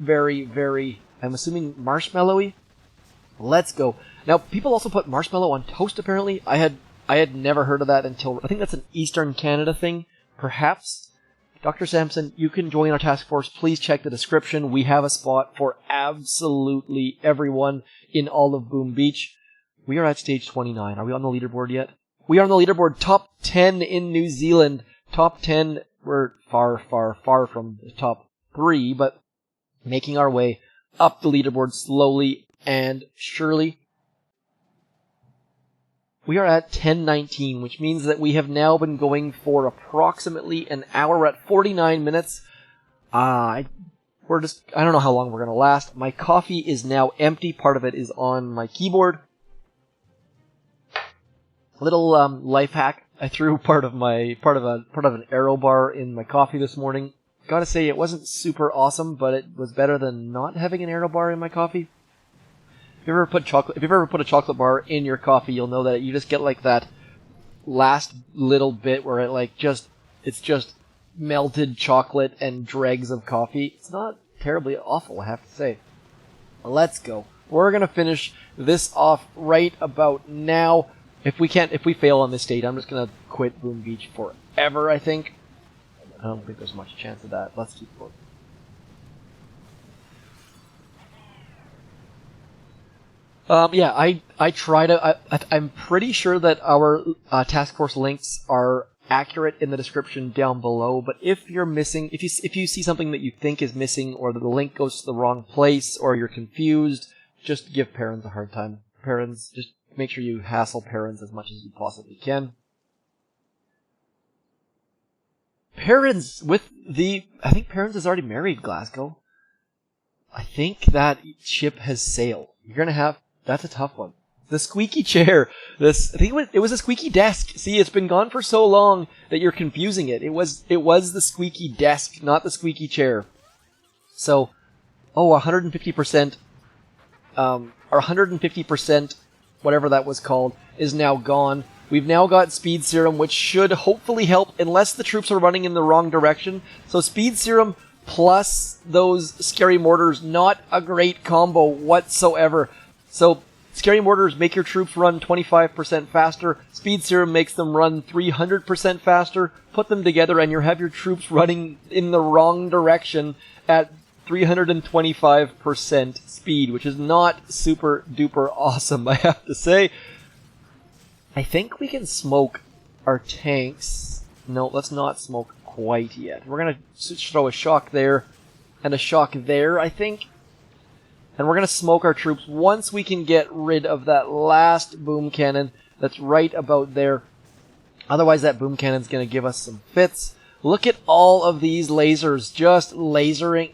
[SPEAKER 1] very, very, I'm assuming marshmallowy? Let's go. Now, people also put marshmallow on toast, apparently. I had never heard of that until, I think that's an Eastern Canada thing, perhaps. Dr. Sampson, you can join our task force. Please check the description. We have a spot for absolutely everyone in all of Boom Beach. We are at stage 29. Are we on the leaderboard yet? We are on the leaderboard, top 10 in New Zealand. Top 10, we're far, far, far from the top 3, but making our way up the leaderboard slowly and surely. We are at 10:19, which means that we have now been going for approximately an hour. We're at 49 minutes. I don't know how long we're going to last. My coffee is now empty. Part of it is on my keyboard. Little life hack. I threw part of an arrow bar in my coffee this morning. Gotta say, it wasn't super awesome, but it was better than not having an arrow bar in my coffee. If you've ever put a chocolate bar in your coffee, you'll know that you just get like that last little bit where it's just melted chocolate and dregs of coffee. It's not terribly awful, I have to say. Let's go. We're gonna finish this off right about now. If we fail on this stage, I'm just gonna quit Boom Beach forever, I think. I don't think there's much chance of that. Let's keep going. I try to. I'm pretty sure that our task force links are accurate in the description down below. But if you're missing, if you see something that you think is missing, or the link goes to the wrong place, or you're confused, just give parents a hard time. Parents, just make sure you hassle parents as much as you possibly can. Parents I think Parents is already married, Glasgow. I think that ship has sailed. That's a tough one. The squeaky chair. I think it was a squeaky desk. See, it's been gone for so long that you're confusing it. It was the squeaky desk, not the squeaky chair. So, 150%, or 150%, whatever that was called, is now gone. We've now got Speed Serum, which should hopefully help, unless the troops are running in the wrong direction. So Speed Serum plus those Scary Mortars, not a great combo whatsoever. So Scary Mortars make your troops run 25% faster. Speed Serum makes them run 300% faster. Put them together and you have your troops running in the wrong direction at 325% speed, which is not super duper awesome, I have to say. I think we can smoke our tanks. No, let's not smoke quite yet. We're going to throw a shock there and a shock there, I think. And we're going to smoke our troops once we can get rid of that last boom cannon that's right about there. Otherwise, that boom cannon's going to give us some fits. Look at all of these lasers just lasering.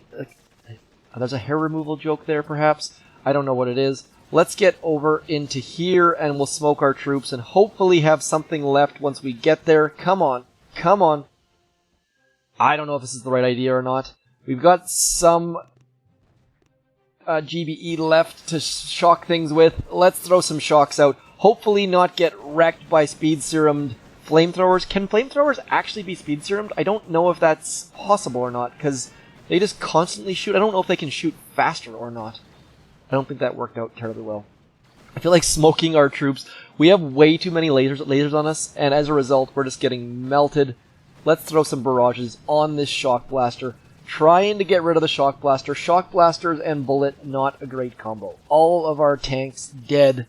[SPEAKER 1] There's a hair removal joke there, perhaps. I don't know what it is. Let's get over into here and we'll smoke our troops and hopefully have something left once we get there. Come on. Come on. I don't know if this is the right idea or not. We've got some GBE left to shock things with. Let's throw some shocks out. Hopefully not get wrecked by speed serumed flamethrowers. Can flamethrowers actually be speed serumed? I don't know if that's possible or not, because they just constantly shoot. I don't know if they can shoot faster or not. I don't think that worked out terribly well. I feel like smoking our troops. We have way too many lasers on us, and as a result, we're just getting melted. Let's throw some barrages on this shock blaster. Trying to get rid of the shock blaster. Shock blasters and bullet, not a great combo. All of our tanks dead.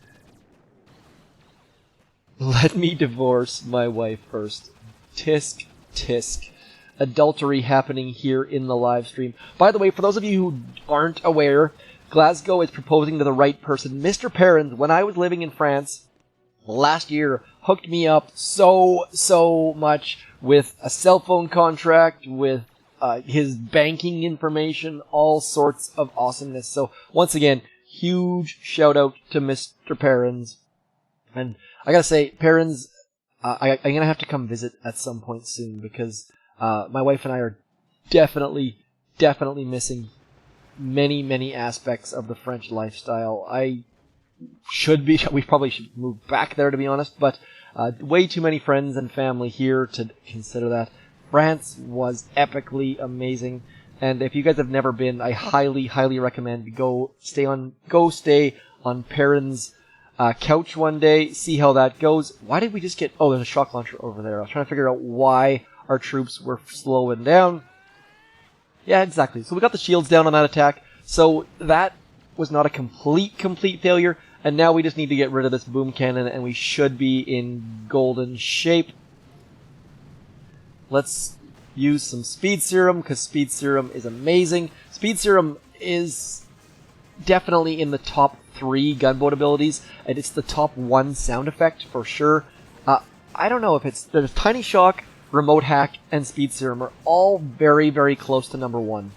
[SPEAKER 1] Let me divorce my wife first. Tisk, tisk. Adultery happening here in the live stream. By the way, for those of you who aren't aware, Glasgow is proposing to the right person. Mr. Perrins, when I was living in France last year, hooked me up so much with a cell phone contract, with his banking information, all sorts of awesomeness. So once again, huge shout out to Mr. Perrins. And I gotta say, Perrins, I'm gonna have to come visit at some point soon, because my wife and I are definitely missing many aspects of the French lifestyle. We probably should move back there, to be honest, but way too many friends and family here to consider that. France was epically amazing, and if you guys have never been, I highly recommend go stay on Perrin's couch one day, see how that goes. Why did we just get... Oh, there's a shock launcher over there. I was trying to figure out why our troops were slowing down. Yeah, exactly. So we got the shields down on that attack, so that was not a complete failure, and now we just need to get rid of this boom cannon, and we should be in golden shape. Let's use some Speed Serum, because Speed Serum is amazing. Speed Serum is definitely in the top 3 gunboat abilities, and it's the top 1 sound effect for sure. I don't know if it's... There's Tiny Shock, Remote Hack, and Speed Serum are all very close to number 1.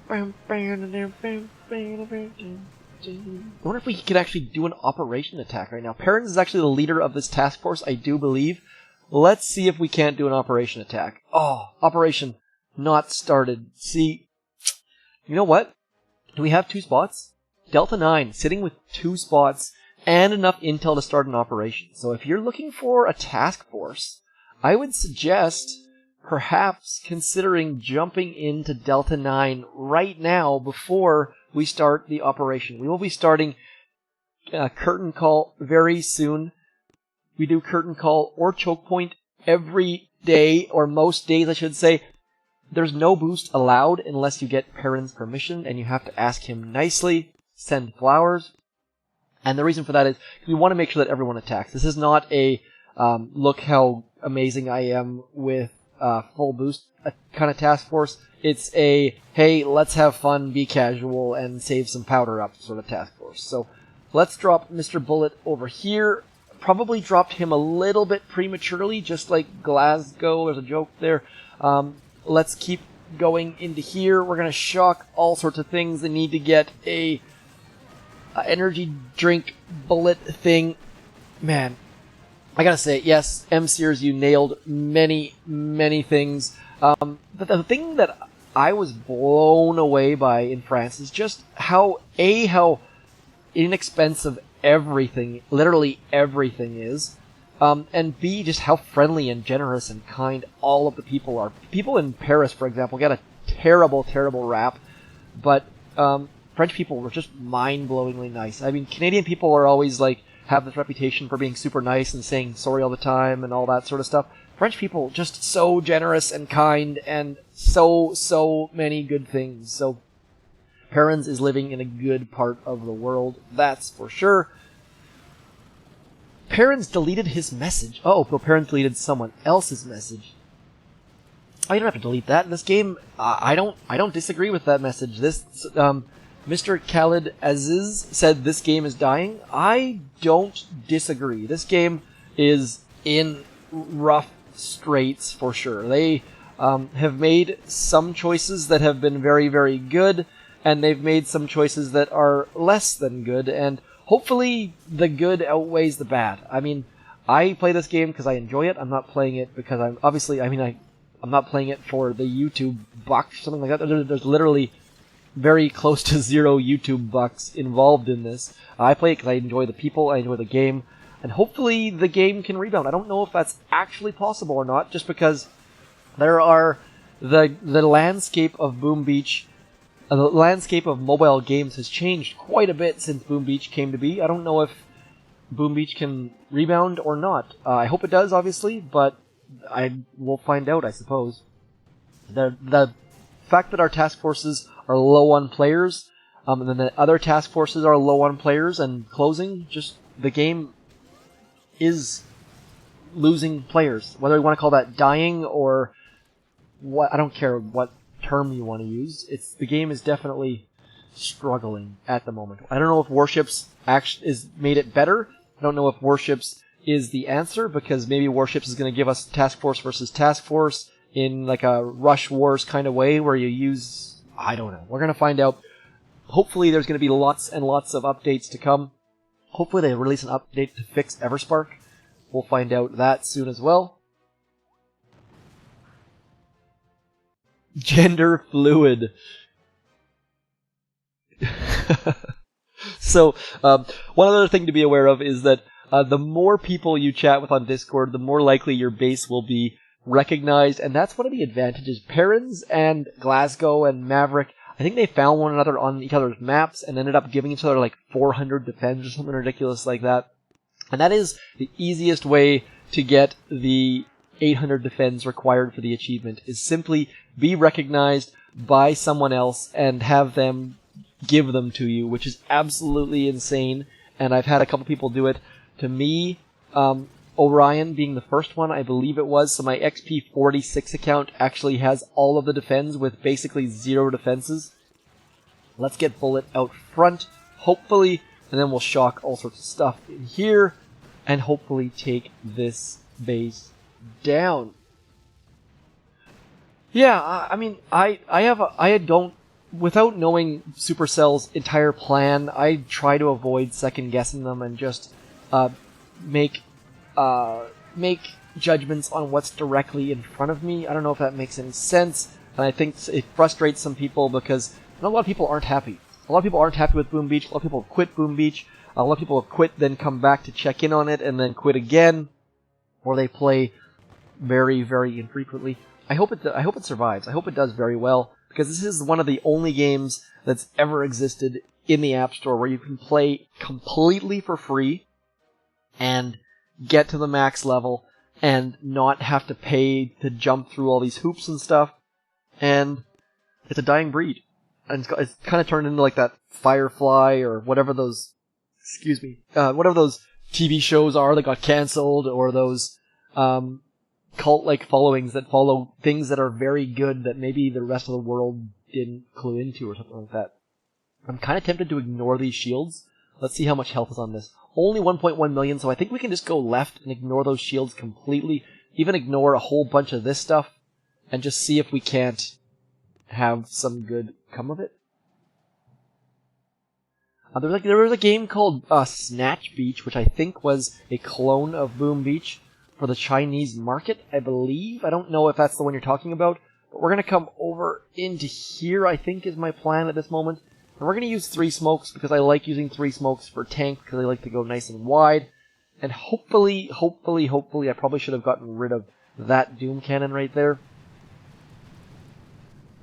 [SPEAKER 1] I wonder if we could actually do an operation attack right now. Perrins is actually the leader of this task force, I do believe. Let's see if we can't do an operation attack. Oh, operation not started. See, you know what? Do we have 2 spots? Delta 9 sitting with 2 spots and enough intel to start an operation. So if you're looking for a task force, I would suggest perhaps considering jumping into Delta 9 right now before we start the operation. We will be starting Curtain Call very soon. We do Curtain Call or Choke Point every day, or most days I should say. There's no boost allowed unless you get Perrin's permission, and you have to ask him nicely. Send flowers. And the reason for that is we want to make sure that everyone attacks. This is not a look how amazing I am with full boost kind of task force. It's a, hey, let's have fun, be casual, and save some powder up sort of task force. So let's drop Mr. Bullet over here. Probably dropped him a little bit prematurely, just like Glasgow. There's a joke there. Let's keep going into here. We're going to shock all sorts of things. They need to get a energy drink bullet thing. Man, I gotta say, yes, M. Sears, you nailed many, many things. But the thing that I was blown away by in France is just how inexpensive everything, literally everything is. And B, just how friendly and generous and kind all of the people are. People in Paris, for example, get a terrible, terrible rap, but French people were just mind-blowingly nice. I mean, Canadian people are always like, have this reputation for being super nice and saying sorry all the time and all that sort of stuff. French people, just so generous and kind and so many good things. So, Perrins is living in a good part of the world, that's for sure. Perrins deleted his message. Oh, no, Perrins deleted someone else's message. Oh, you don't have to delete that. This game, I don't disagree with that message. This, Mr. Khalid Aziz said this game is dying. I don't disagree. This game is in rough straits for sure. They have made some choices that have been very, very good, and they've made some choices that are less than good, and hopefully the good outweighs the bad. I mean, I play this game because I enjoy it. I'm not playing it because I'm not playing it for the YouTube bucks, something like that. There's literally very close to zero YouTube bucks involved in this. I play it because I enjoy the people, I enjoy the game, and hopefully the game can rebound. I don't know if that's actually possible or not, just because there are the landscape of Boom Beach, the landscape of mobile games has changed quite a bit since Boom Beach came to be. I don't know if Boom Beach can rebound or not. I hope it does, obviously, but we'll find out, I suppose. The fact that our task forces are low on players, and then the other task forces are low on players and closing, just the game is losing players. Whether you want to call that dying or what, I don't care what term you want to use. The game is definitely struggling at the moment. I don't know if Warships is made it better. I don't know if Warships is the answer, because maybe Warships is going to give us task force versus task force in like a Rush Wars kind of way where you use, I don't know. We're going to find out. Hopefully there's going to be lots and lots of updates to come. Hopefully they release an update to fix Everspark. We'll find out that soon as well. Gender fluid. So, one other thing to be aware of is that the more people you chat with on Discord, the more likely your base will be recognized, and that's one of the advantages. Perrins and Glasgow and Maverick, I think they found one another on each other's maps and ended up giving each other like 400 defense or something ridiculous like that. And that is the easiest way to get the 800 defense required for the achievement, is simply be recognized by someone else and have them give them to you, which is absolutely insane. And I've had a couple people do it to me. Orion being the first one, I believe it was. So my XP46 account actually has all of the defense with basically 0 defenses. Let's get Bullet out front, hopefully, and then we'll shock all sorts of stuff in here, and hopefully take this base down. Yeah, I mean, I don't, without knowing Supercell's entire plan, I try to avoid second guessing them and just make judgments on what's directly in front of me. I don't know if that makes any sense, and I think it frustrates some people because a lot of people aren't happy. A lot of people aren't happy with Boom Beach. A lot of people have quit Boom Beach. A lot of people have quit, then come back to check in on it, and then quit again, or they play very, very infrequently. I hope it survives. I hope it does very well, because this is one of the only games that's ever existed in the App Store where you can play completely for free and get to the max level and not have to pay to jump through all these hoops and stuff. And it's a dying breed. And it's kind of turned into like that Firefly or whatever those, whatever those TV shows are that got cancelled, or those cult-like followings that follow things that are very good that maybe the rest of the world didn't clue into or something like that. I'm kind of tempted to ignore these shields. Let's see how much health is on this. Only 1.1 million, so I think we can just go left and ignore those shields completely. Even ignore a whole bunch of this stuff, and just see if we can't have some good come of it. There was a game called Snatch Beach, which I think was a clone of Boom Beach for the Chinese market, I believe. I don't know if that's the one you're talking about, but we're going to come over into here, I think is my plan at this moment. And we're going to use 3 smokes because I like using 3 smokes for tank because I like to go nice and wide. And hopefully, I probably should have gotten rid of that Doom Cannon right there.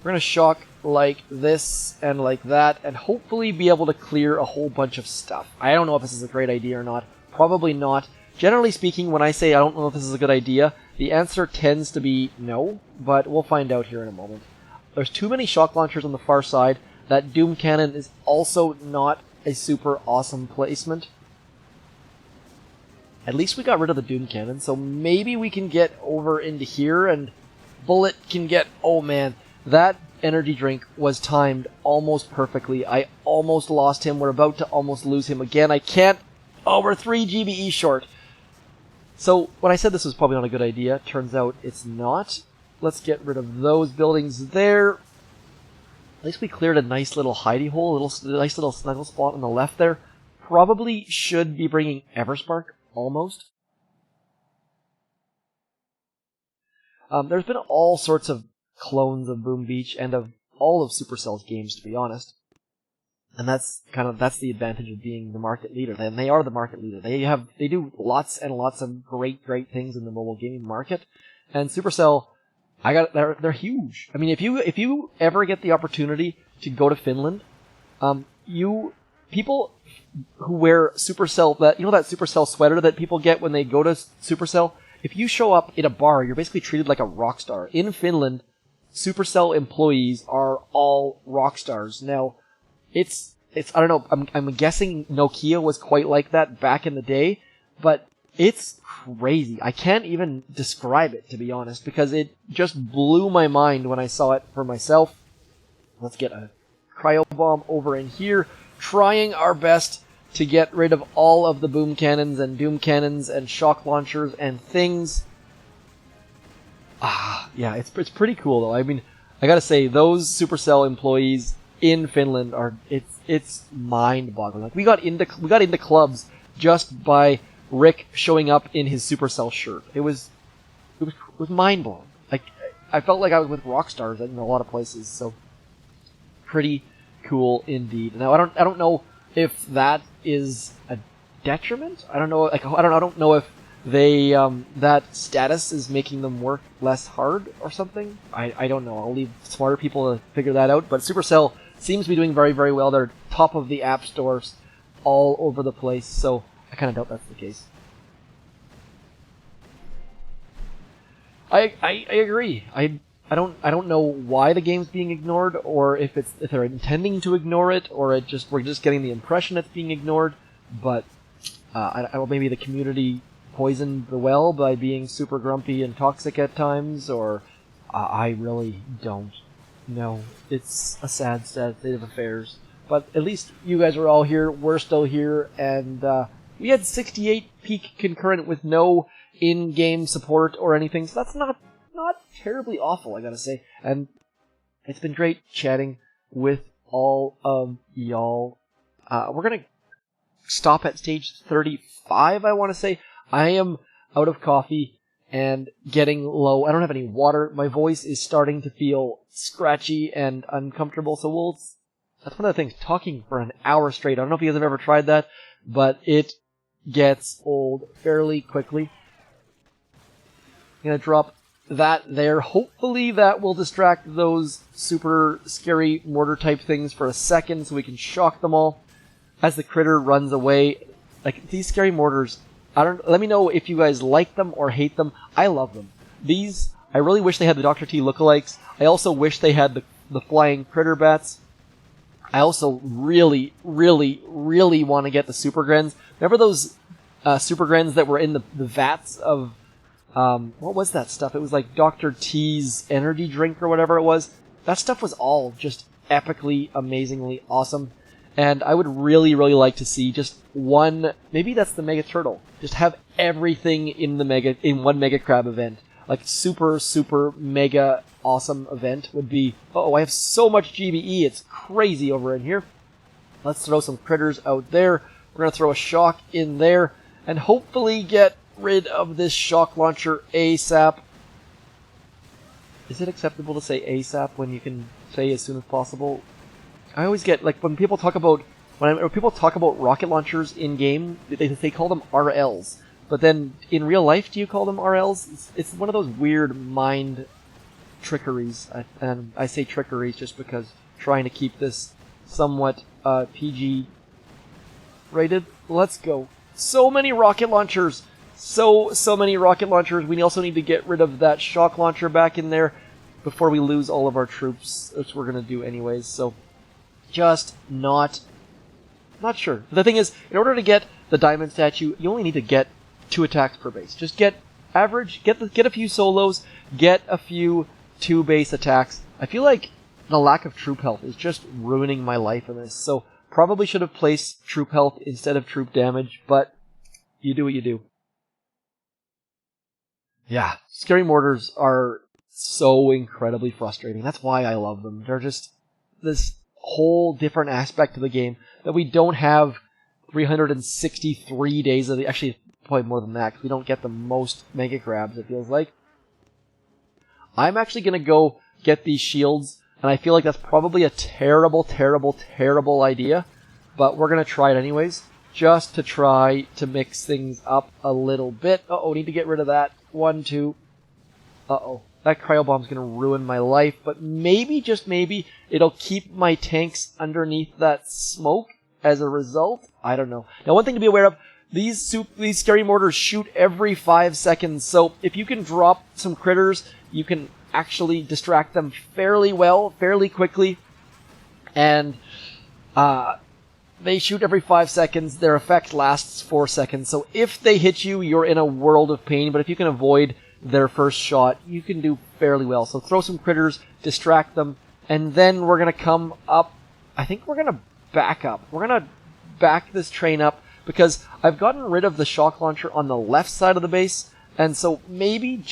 [SPEAKER 1] We're going to shock like this and like that, and hopefully be able to clear a whole bunch of stuff. I don't know if this is a great idea or not. Probably not. Generally speaking, when I say I don't know if this is a good idea, the answer tends to be no, but we'll find out here in a moment. There's too many shock launchers on the far side. That Doom Cannon is also not a super awesome placement. At least we got rid of the Doom Cannon, so maybe we can get over into here and Bullet can get... Oh man, that energy drink was timed almost perfectly. I almost lost him. We're about to almost lose him again. I can't... Oh, we're 3 GBE short. So, when I said this was probably not a good idea, turns out it's not. Let's get rid of those buildings there. At least we cleared a nice little hidey hole, nice little snuggle spot on the left there. Probably should be bringing Everspark, almost. There's been all sorts of clones of Boom Beach and of all of Supercell's games, to be honest. And that's the advantage of being the market leader. And they are the market leader. They do lots and lots of great things in the mobile gaming market. And Supercell, they're huge. I mean, if you ever get the opportunity to go to Finland, people who wear Supercell, that Supercell sweater that people get when they go to Supercell, if you show up in a bar, you're basically treated like a rock star. In Finland, Supercell employees are all rock stars. Now, it's I don't know, I'm guessing Nokia was quite like that back in the day, but it's crazy. I can't even describe it, to be honest, because it just blew my mind when I saw it for myself. Let's get a cryo bomb over in here, trying our best to get rid of all of the boom cannons and doom cannons and shock launchers and things. Yeah, it's pretty cool though. I mean, I gotta say, those Supercell employees in Finland are it's mind-boggling. Like we got into clubs just by Rick showing up in his Supercell shirt. It was mind-blowing. Like I felt like I was with rock stars in a lot of places. So pretty cool indeed. Now I don't know if that is a detriment. I don't know. Like I don't know if they that status is making them work less hard or something. I don't know. I'll leave smarter people to figure that out. But Supercell seems to be doing very well. They're top of the app stores all over the place. So I kind of doubt that's the case. I agree. I don't know why the game's being ignored, or if they're intending to ignore it, or we're just getting the impression it's being ignored. But maybe the community poisoned the well by being super grumpy and toxic at times, or I really don't know. It's a sad state of affairs. But at least you guys are all here. We're still here, and we had 68 peak concurrent with no in-game support or anything, so that's not terribly awful, I gotta say. And it's been great chatting with all of y'all. We're gonna stop at stage 35, I want to say. I am out of coffee and getting low. I don't have any water. My voice is starting to feel scratchy and uncomfortable, so that's one of the things, talking for an hour straight. I don't know if you guys have ever tried that, but it gets old fairly quickly. I'm going to drop that there. Hopefully that will distract those super scary mortar type things for a second so we can shock them all as the critter runs away. Like, these scary mortars, let me know if you guys like them or hate them. I love them. These, I really wish they had the Dr. T lookalikes. I also wish they had the flying critter bats. I also really want to get the super grens. Remember those super grens that were in the vats of, what was that stuff? It was like Dr. T's energy drink or whatever it was. That stuff was all just epically, amazingly awesome. And I would really like to see just one, maybe that's the Mega Turtle. Just have everything in one Mega Crab event. Like super mega awesome event would be, I have so much GBE, it's crazy over in here. Let's throw some critters out there. We're going to throw a shock in there and hopefully get rid of this shock launcher ASAP. Is it acceptable to say ASAP when you can say as soon as possible? I always get, like, when people talk about rocket launchers in game, they call them RLs. But then in real life, do you call them RLs? It's one of those weird mind trickeries, and I say trickeries just because trying to keep this somewhat PG rated. Let's go. So many rocket launchers. So many rocket launchers. We also need to get rid of that shock launcher back in there before we lose all of our troops, which we're going to do anyways. So just not sure. The thing is, in order to get the diamond statue, you only need to get 2 attacks per base. Just get average, get a few solos, get a few 2 base attacks. I feel like the lack of troop health is just ruining my life in this. So probably should have placed troop health instead of troop damage, but you do what you do. Yeah, scary mortars are so incredibly frustrating. That's why I love them. They're just this whole different aspect to the game that we don't have 363 days of the... Actually, probably more than that, because we don't get the most mega crabs, it feels like. I'm actually going to go get these shields, and I feel like that's probably a terrible idea, but we're going to try it anyways, just to try to mix things up a little bit. Uh-oh, need to get rid of that. 1, 2. Uh-oh. That cryo bomb's going to ruin my life, but maybe, just maybe, it'll keep my tanks underneath that smoke as a result. I don't know. Now, one thing to be aware of, these scary mortars shoot every 5 seconds, so if you can drop some critters, you can actually distract them fairly well, fairly quickly, and they shoot every 5 seconds. Their effect lasts 4 seconds, so if they hit you, you're in a world of pain, but if you can avoid their first shot, you can do fairly well. So throw some critters, distract them, and then we're going to come up. I think we're going to back up. We're going to back this train up because I've gotten rid of the shock launcher on the left side of the base, and so maybe,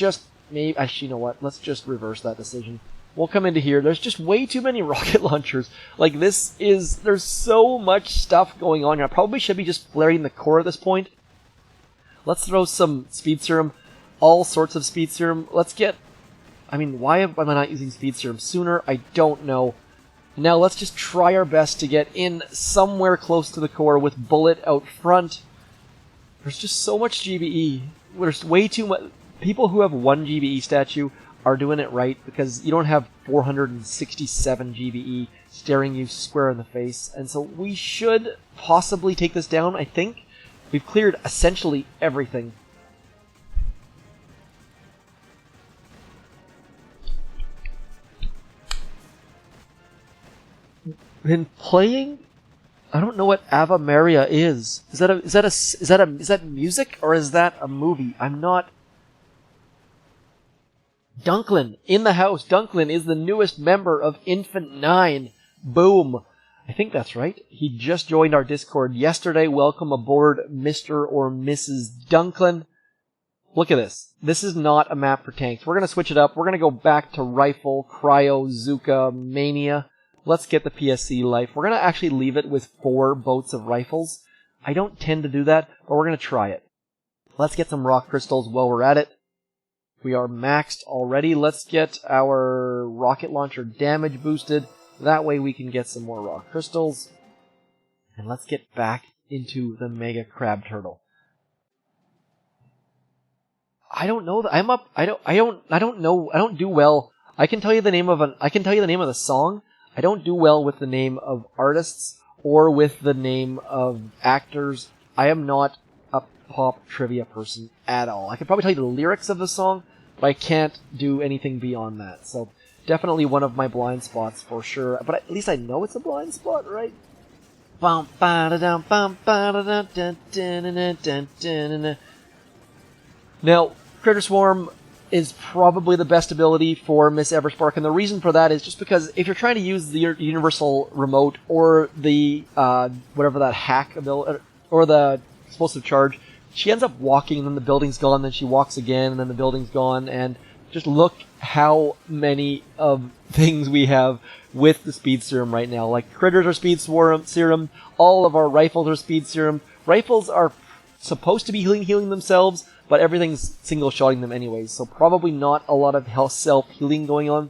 [SPEAKER 1] actually, you know what? Let's just reverse that decision. We'll come into here. There's just way too many rocket launchers. Like, there's so much stuff going on here. I probably should be just flaring the core at this point. Let's throw some speed serum. All sorts of speed serum. Let's get... I mean, why am I not using speed serum sooner? I don't know. Now let's just try our best to get in somewhere close to the core with bullet out front. There's just so much GBE. There's way too much... People who have 1 GBE statue are doing it right because you don't have 467 GBE staring you square in the face. And so we should possibly take this down, I think. We've cleared essentially everything. Been playing? I don't know what Ave Maria is. Is that music or is that a movie? I'm not. Dunklin in the house. Dunklin is the newest member of Infant 9. Boom. I think that's right. He just joined our Discord yesterday. Welcome aboard, Mr. or Mrs. Dunklin. Look at this. This is not a map for tanks. We're going to switch it up. We're going to go back to Rifle, Cryo, Zuka, Mania. Let's get the PSC life. We're going to actually leave it with 4 boats of rifles. I don't tend to do that, but we're going to try it. Let's get some rock crystals while we're at it. We are maxed already. Let's get our rocket launcher damage boosted. That way we can get some more rock crystals. And let's get back into the Mega Crab Turtle. I don't know that I'm up. I don't know. I don't do well. I can tell you the name of the song. I don't do well with the name of artists or with the name of actors. I am not a pop trivia person at all. I could probably tell you the lyrics of the song, but I can't do anything beyond that. So definitely one of my blind spots for sure. But at least I know it's a blind spot, right? Now, Critter Swarm is probably the best ability for Miss Everspark, and the reason for that is just because if you're trying to use the universal remote or the whatever that hack ability or the explosive charge, she ends up walking, and then the building's gone, then she walks again, and then the building's gone, and just look how many of things we have with the speed serum right now. Like, critters are speed serum, all of our rifles are speed serum. Rifles are supposed to be healing themselves, but everything's single-shotting them anyways, so probably not a lot of self-healing going on.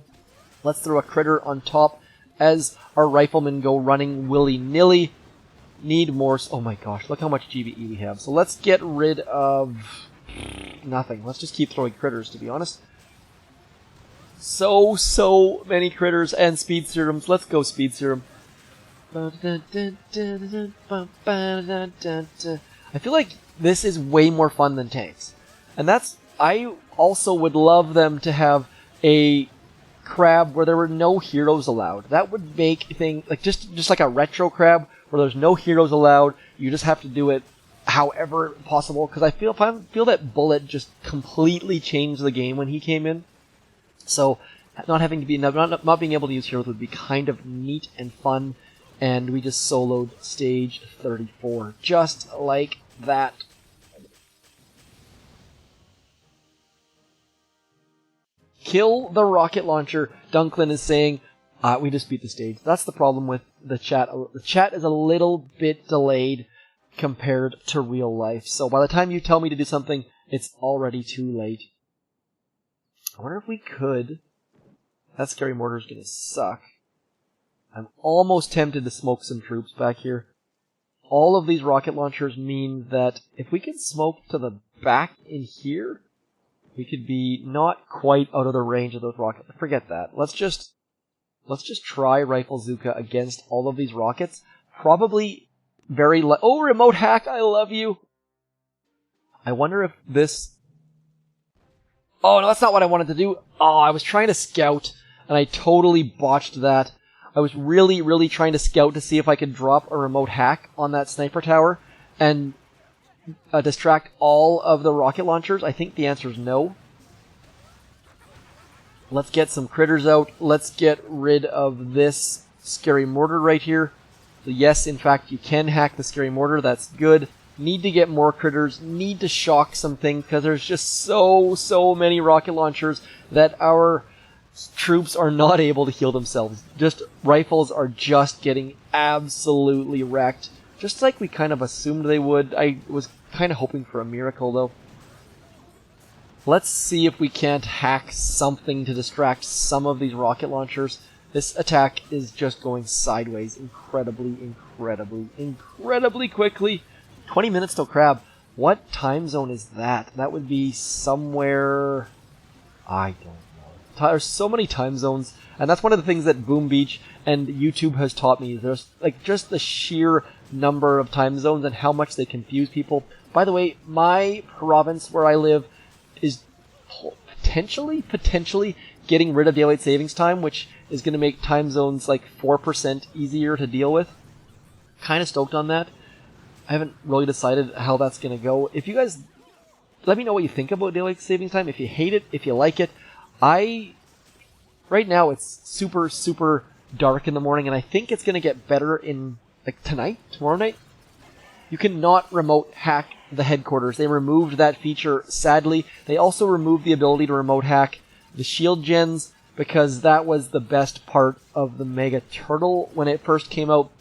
[SPEAKER 1] Let's throw a critter on top as our riflemen go running willy-nilly. Need more... Oh my gosh, look how much GBE we have. So let's get rid of... nothing. Let's just keep throwing critters, to be honest. So many critters and speed serums. Let's go speed serum. I feel like this is way more fun than tanks. And that's... I also would love them to have a crab where there were no heroes allowed. That would make things... like just like a retro crab where there's no heroes allowed. You just have to do it however possible. Because I feel that Bullet just completely changed the game when he came in. So not having to be... not being able to use heroes would be kind of neat and fun. And we just soloed stage 34. Just like that. Kill the rocket launcher. Dunklin is saying, we just beat the stage. That's the problem with the chat. The chat is a little bit delayed compared to real life. So by the time you tell me to do something, it's already too late. I wonder if we could... That scary mortar is going to suck. I'm almost tempted to smoke some troops back here. All of these rocket launchers mean that if we could smoke to the back in here, we could be not quite out of the range of those rockets. Forget that. Let's just try Riflezuka against all of these rockets. Probably very... oh, remote hack! I love you! I wonder if this... Oh, no, that's not what I wanted to do. Oh, I was trying to scout, and I totally botched that. I was really trying to scout to see if I could drop a remote hack on that sniper tower and distract all of the rocket launchers. I think the answer is no. Let's get some critters out. Let's get rid of this scary mortar right here. So yes, in fact, you can hack the scary mortar. That's good. Need to get more critters. Need to shock something because there's just so many rocket launchers that our troops are not able to heal themselves. Just rifles are just getting absolutely wrecked. Just like we kind of assumed they would. I was kind of hoping for a miracle though. Let's see if we can't hack something to distract some of these rocket launchers. This attack is just going sideways incredibly quickly. 20 minutes till crab. What time zone is that? That would be somewhere... I don't know. There's so many time zones, and that's one of the things that Boom Beach and YouTube has taught me. There's like just the sheer number of time zones and how much they confuse people. By the way, my province where I live is potentially getting rid of daylight savings time, which is going to make time zones like 4% easier to deal with. Kind of stoked on that. I haven't really decided how that's going to go. If you guys... let me know what you think about daylight savings time. If you hate it, if you like it. Right now it's super dark in the morning, and I think it's going to get better in, like, tomorrow night. You cannot remote hack the headquarters. They removed that feature, sadly. They also removed the ability to remote hack the shield gens, because that was the best part of the Mega Turtle when it first came out.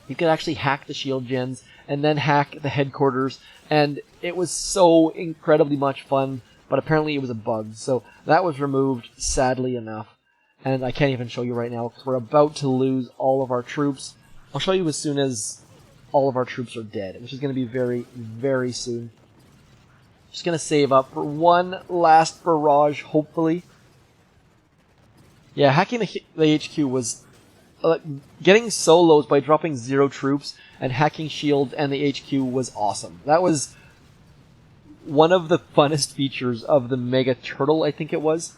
[SPEAKER 1] You could actually hack the shield gens and then hack the headquarters, and it was so incredibly much fun. But apparently it was a bug, so that was removed, sadly enough. And I can't even show you right now, because we're about to lose all of our troops. I'll show you as soon as all of our troops are dead, which is going to be very soon. Just going to save up for one last barrage, hopefully. Yeah, hacking the HQ was... getting solos by dropping 0 troops and hacking shield and the HQ was awesome. That was... one of the funnest features of the Mega Turtle, I think it was.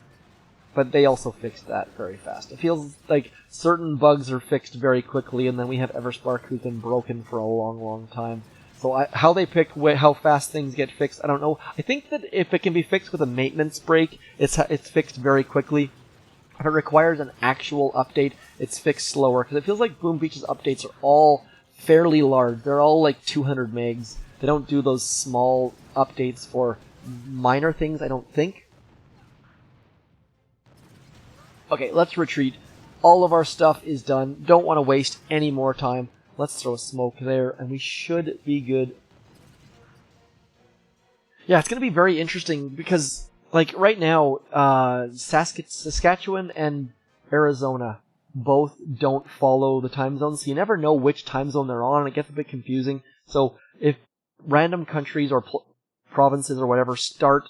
[SPEAKER 1] But they also fixed that very fast. It feels like certain bugs are fixed very quickly, and then we have Everspark who's been broken for a long time. So how they pick how fast things get fixed, I don't know. I think that if it can be fixed with a maintenance break, it's fixed very quickly. If it requires an actual update, it's fixed slower. Because it feels like Boom Beach's updates are all fairly large. They're all like 200 megs. They don't do those small updates for minor things, I don't think. Okay, let's retreat. All of our stuff is done. Don't want to waste any more time. Let's throw a smoke there, and we should be good. Yeah, it's going to be very interesting because, like, right now, Saskatchewan and Arizona both don't follow the time zone, so you never know which time zone they're on, and it gets a bit confusing. So if random countries or provinces or whatever start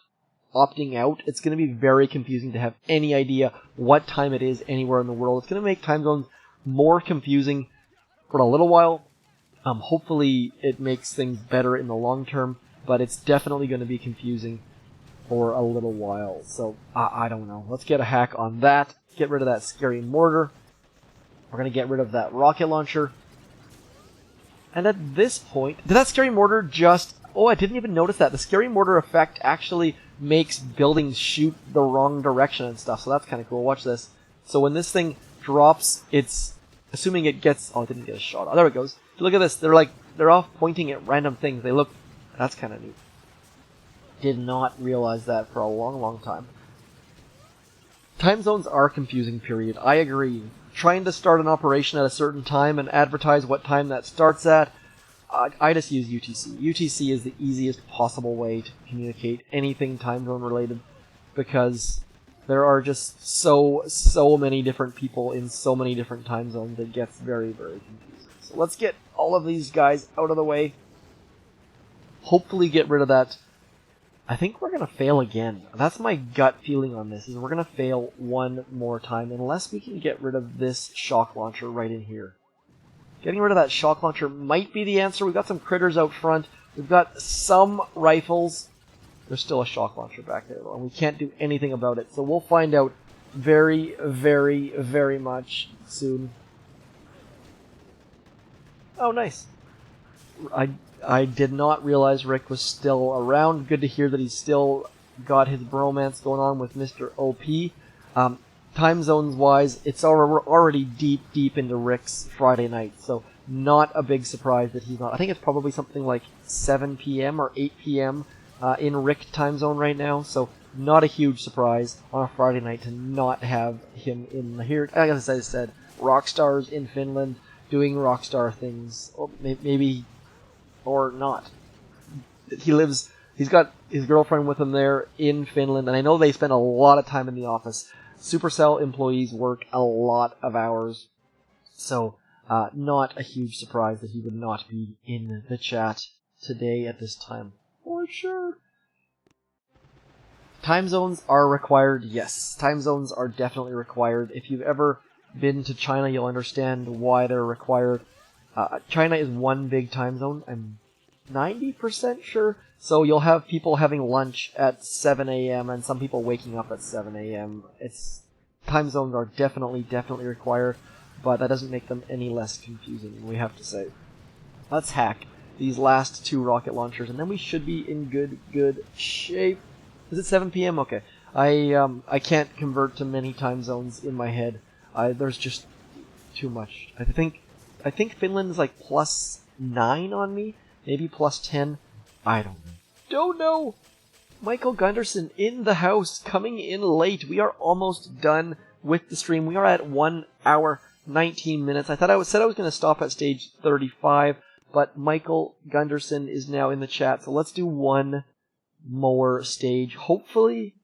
[SPEAKER 1] opting out, it's going to be very confusing to have any idea what time it is anywhere in the world. It's going to make time zones more confusing for a little while. Hopefully it makes things better in the long term, but it's definitely going to be confusing for a little while. So, I don't know. Let's get a hack on that. Get rid of that scary mortar. We're going to get rid of that rocket launcher. And at this point, did that scary mortar just... Oh, I didn't even notice that. The scary mortar effect actually makes buildings shoot the wrong direction and stuff, so that's kind of cool. Watch this. So when this thing drops, it's... Assuming it gets... Oh, it didn't get a shot. Oh, there it goes. Look at this. They're off pointing at random things. They look... That's kind of neat. Did not realize that for a long, long time. Time zones are confusing, period. I agree. Trying to start an operation at a certain time and advertise what time that starts at, I just use UTC. UTC is the easiest possible way to communicate anything time zone related, because there are just so many different people in so many different time zones. It gets very, very confusing. So let's get all of these guys out of the way. Hopefully get rid of that. I think we're going to fail again. That's my gut feeling on this, is we're going to fail one more time, unless we can get rid of this shock launcher right in here. Getting rid of that shock launcher might be the answer. We've got some critters out front. We've got some rifles. There's still a shock launcher back there, though, and we can't do anything about it. So we'll find out very, very, very much soon. Oh, nice. I did not realize Rick was still around. Good to hear that he's still got his bromance going on with Mr. OP. Time zones wise, it's already deep into Rick's Friday night, so not a big surprise that he's not. I think it's probably something like 7 p.m. or 8 p.m. In Rick time zone right now, so not a huge surprise on a Friday night to not have him in here. As I said, rock stars in Finland doing rock star things, or maybe, or not. He's got his girlfriend with him there in Finland, and I know they spend a lot of time in the office. Supercell employees work a lot of hours, so not a huge surprise that he would not be in the chat today at this time. For sure. Time zones are required, yes. Time zones are definitely required. If you've ever been to China, you'll understand why they're required. China is one big time zone, I'm 90% sure. So you'll have people having lunch at 7 a.m. and some people waking up at 7 a.m. Time zones are definitely required, but that doesn't make them any less confusing, we have to say. Let's hack these last two rocket launchers, and then we should be in good shape. Is it 7 p.m.? Okay. I can't convert to many time zones in my head. There's just too much. I think Finland is like +9 on me, maybe +10. I don't know. Michael Gunderson in the house, coming in late. We are almost done with the stream. We are at 1 hour, 19 minutes. I said I was going to stop at stage 35, but Michael Gunderson is now in the chat. So let's do one more stage. Hopefully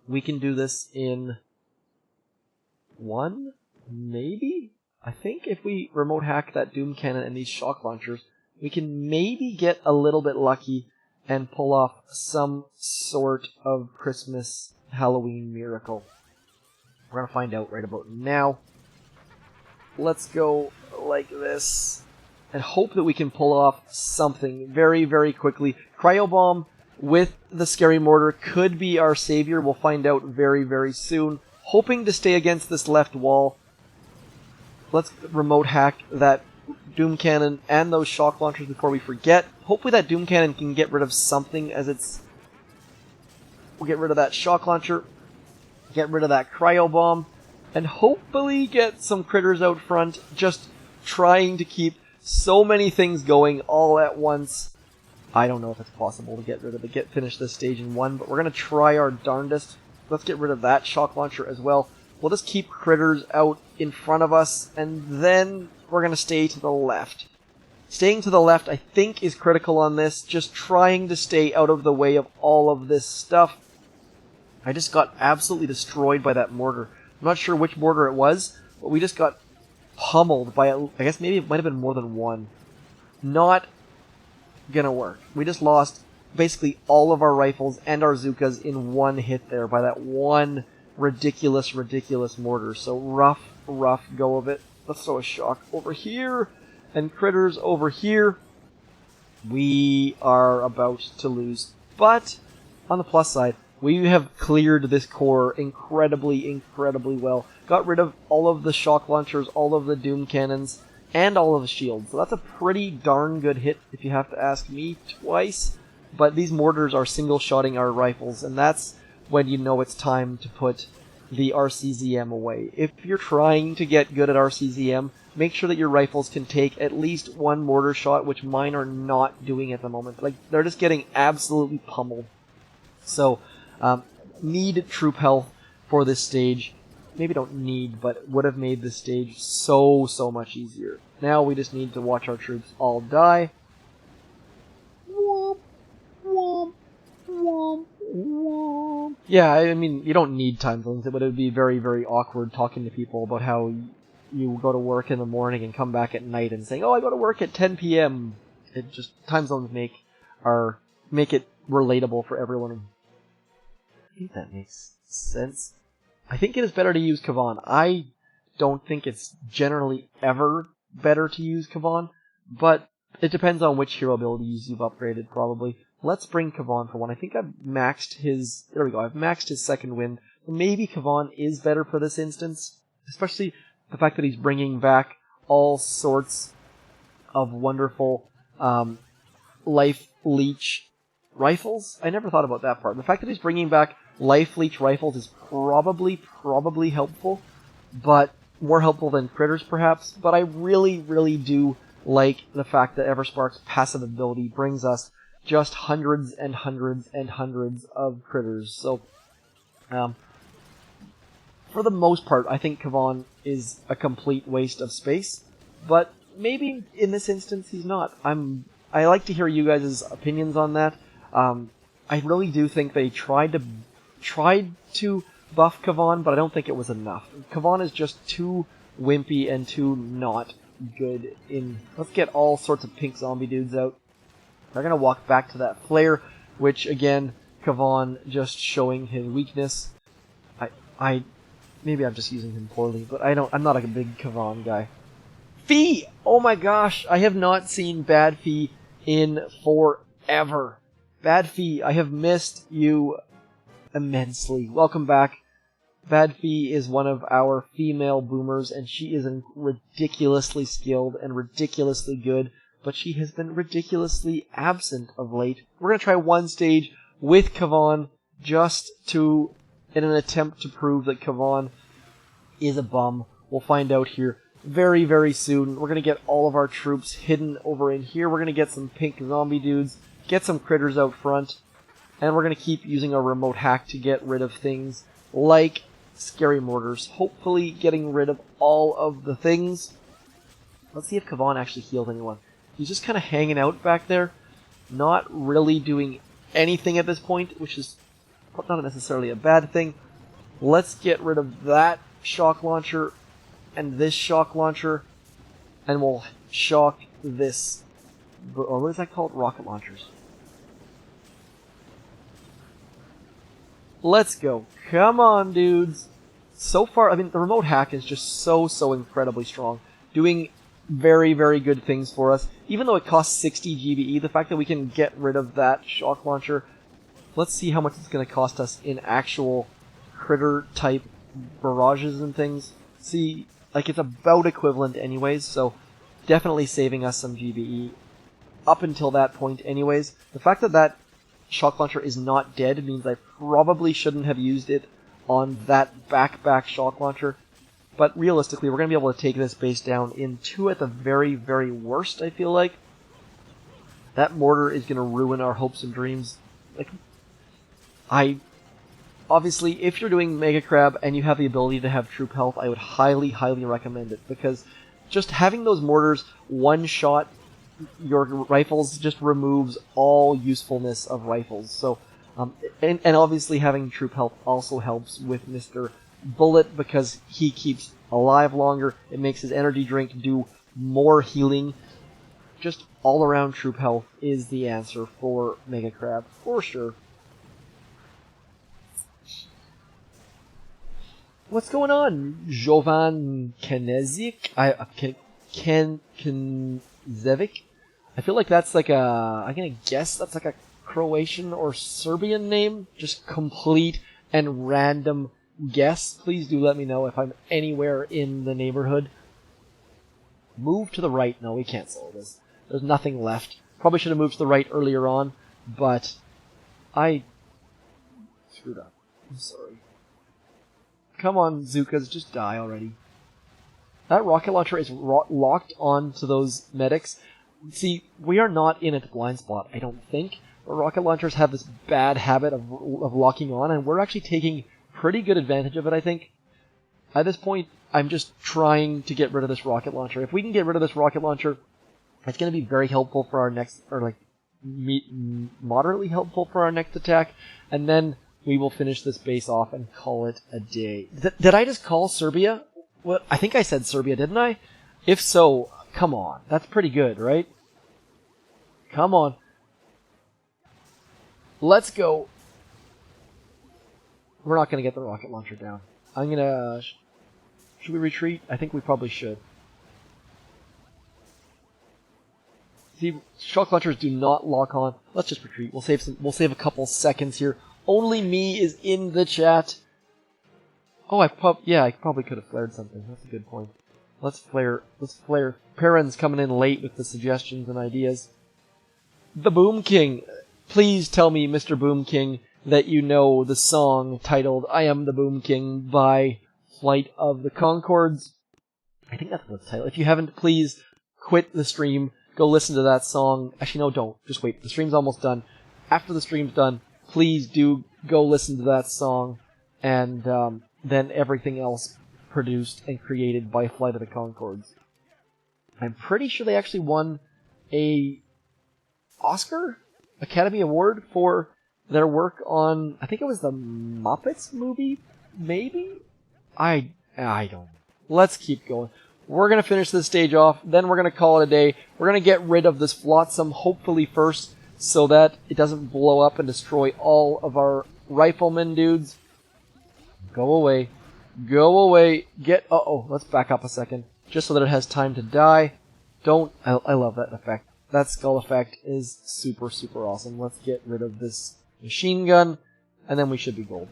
[SPEAKER 1] we can do this in one, maybe? I think if we remote hack that Doom Cannon and these shock launchers, we can maybe get a little bit lucky and pull off some sort of Christmas Halloween miracle. We're going to find out right about now. Let's go like this and hope that we can pull off something very, very quickly. Cryo Bomb with the Scary Mortar could be our savior. We'll find out very, very soon. Hoping to stay against this left wall. Let's remote hack that Doom Cannon and those shock launchers before we forget. Hopefully that Doom Cannon can get rid of something as it's... We'll get rid of that shock launcher, get rid of that cryo bomb, and hopefully get some critters out front, just trying to keep so many things going all at once. I don't know if it's possible to get rid of it, finish this stage in one, but we're going to try our darndest. Let's get rid of that shock launcher as well. We'll just keep critters out in front of us, and then we're going to stay to the left. Staying to the left, I think, is critical on this. Just trying to stay out of the way of all of this stuff. I just got absolutely destroyed by that mortar. I'm not sure which mortar it was, but we just got pummeled by, I guess maybe it might have been more than one. Not gonna work. We just lost basically all of our rifles and our Zookas in one hit there by that one ridiculous mortar. So rough go of it. Let's throw a shock over here, and critters over here. We are about to lose. But, on the plus side, we have cleared this core incredibly well. Got rid of all of the shock launchers, all of the doom cannons, and all of the shields. So that's a pretty darn good hit, if you have to ask me twice. But these mortars are single-shotting our rifles, and that's when you know it's time to put the RCZM away. If you're trying to get good at RCZM, make sure that your rifles can take at least one mortar shot, which mine are not doing at the moment. Like, they're just getting absolutely pummeled. So, need troop health for this stage. Maybe don't need, but would have made this stage so much easier. Now we just need to watch our troops all die. Womp, womp, womp, womp. Yeah, I mean, you don't need time zones, but it would be very awkward talking to people about how you go to work in the morning and come back at night and saying, oh, I go to work at 10 p.m. It just, time zones make it relatable for everyone. I think that makes sense. I think it is better to use Kavan. I don't think it's generally ever better to use Kavan, but it depends on which hero abilities you've upgraded, probably. Let's bring Kavan for one. I think I've maxed his... There we go, I've maxed his second wind. Maybe Kavan is better for this instance, especially the fact that he's bringing back all sorts of wonderful life leech rifles. I never thought about that part. The fact that he's bringing back life leech rifles is probably helpful, but more helpful than critters perhaps. But I really do like the fact that Everspark's passive ability brings us just hundreds and hundreds of critters. So, for the most part, I think Kavan is a complete waste of space, but maybe in this instance he's not. I like to hear you guys' opinions on that. I really do think they tried to buff Kavan, but I don't think it was enough. Kavan is just too wimpy and too not good in... Let's get all sorts of pink zombie dudes out. They're going to walk back to that flare, which, again, Kavan just showing his weakness. Maybe I'm just using him poorly, but I'm not a big Kavan guy. Fee! Oh my gosh, I have not seen Bad Fee in forever. Bad Fee, I have missed you immensely. Welcome back. Bad Fee is one of our female boomers, and she is ridiculously skilled and ridiculously good, but she has been ridiculously absent of late. We're going to try one stage with Kavan, just in an attempt to prove that Kavan is a bum. We'll find out here very soon. We're going to get all of our troops hidden over in here. We're going to get some pink zombie dudes, get some critters out front, and we're going to keep using our remote hack to get rid of things like scary mortars. Hopefully getting rid of all of the things. Let's see if Kavan actually healed anyone. He's just kind of hanging out back there, not really doing anything at this point, which is not necessarily a bad thing. Let's get rid of that shock launcher and this shock launcher, and we'll shock this, or what is that called? Rocket launchers. Let's go. Come on, dudes. So far, I mean, the remote hack is just so incredibly strong. Doing very good things for us. Even though it costs 60 GBE, the fact that we can get rid of that shock launcher. Let's see how much it's going to cost us in actual critter-type barrages and things. See, like, it's about equivalent anyways, so definitely saving us some GBE up until that point anyways. The fact that that shock launcher is not dead means I probably shouldn't have used it on that back shock launcher. But realistically, we're going to be able to take this base down in 2 at the very worst, I feel like. That mortar is going to ruin our hopes and dreams. Like, obviously, if you're doing Mega Crab and you have the ability to have troop health, I would highly, highly recommend it, because just having those mortars one-shot your rifles just removes all usefulness of rifles. So, and obviously having troop health also helps with Mr. Bullet, because he keeps alive longer. It makes his energy drink do more healing. Just all-around troop health is the answer for Mega Crab, for sure. What's going on, Jovan Kenezic? Kenzevic? I feel like that's like I'm gonna guess that's like a Croatian or Serbian name. Just complete and random guess. Please do let me know if I'm anywhere in the neighborhood. Move to the right. No, we can't solve this. There's nothing left. Probably should have moved to the right earlier on, but I screwed up. I'm sorry. Come on, Zukas, just die already. That rocket launcher is locked on to those medics. See, we are not in a blind spot, I don't think. But rocket launchers have this bad habit of locking on, and we're actually taking pretty good advantage of it, I think. At this point, I'm just trying to get rid of this rocket launcher. If we can get rid of this rocket launcher, it's going to be very helpful for our next, or like, moderately helpful for our next attack, and then we will finish this base off and call it a day. Did I just call Serbia? What? I think I said Serbia, didn't I? If so, come on. That's pretty good, right? Come on. Let's go. We're not going to get the rocket launcher down. I'm going to... Should we retreat? I think we probably should. See, shock launchers do not lock on. Let's just retreat. We'll save a couple seconds here. Only me is in the chat. Oh, I probably could have flared something. That's a good point. Let's flare. Perrin's coming in late with the suggestions and ideas. The Boom King. Please tell me, Mr. Boom King, that you know the song titled I Am the Boom King by Flight of the Conchords. I think that's what it's titled. If you haven't, please quit the stream. Go listen to that song. Actually, no, don't. Just wait. The stream's almost done. After the stream's done, please do go listen to that song, and then everything else produced and created by Flight of the Conchords. I'm pretty sure they actually won a Oscar? Academy Award for their work on, I think it was the Muppets movie? Maybe? I don't know. Let's keep going. We're going to finish this stage off, then we're going to call it a day. We're going to get rid of this flotsam, hopefully first, so that it doesn't blow up and destroy all of our Riflemen dudes. Go away. Go away. Let's back up a second. Just so that it has time to die. I love that effect. That skull effect is super, super awesome. Let's get rid of this machine gun, and then we should be golden.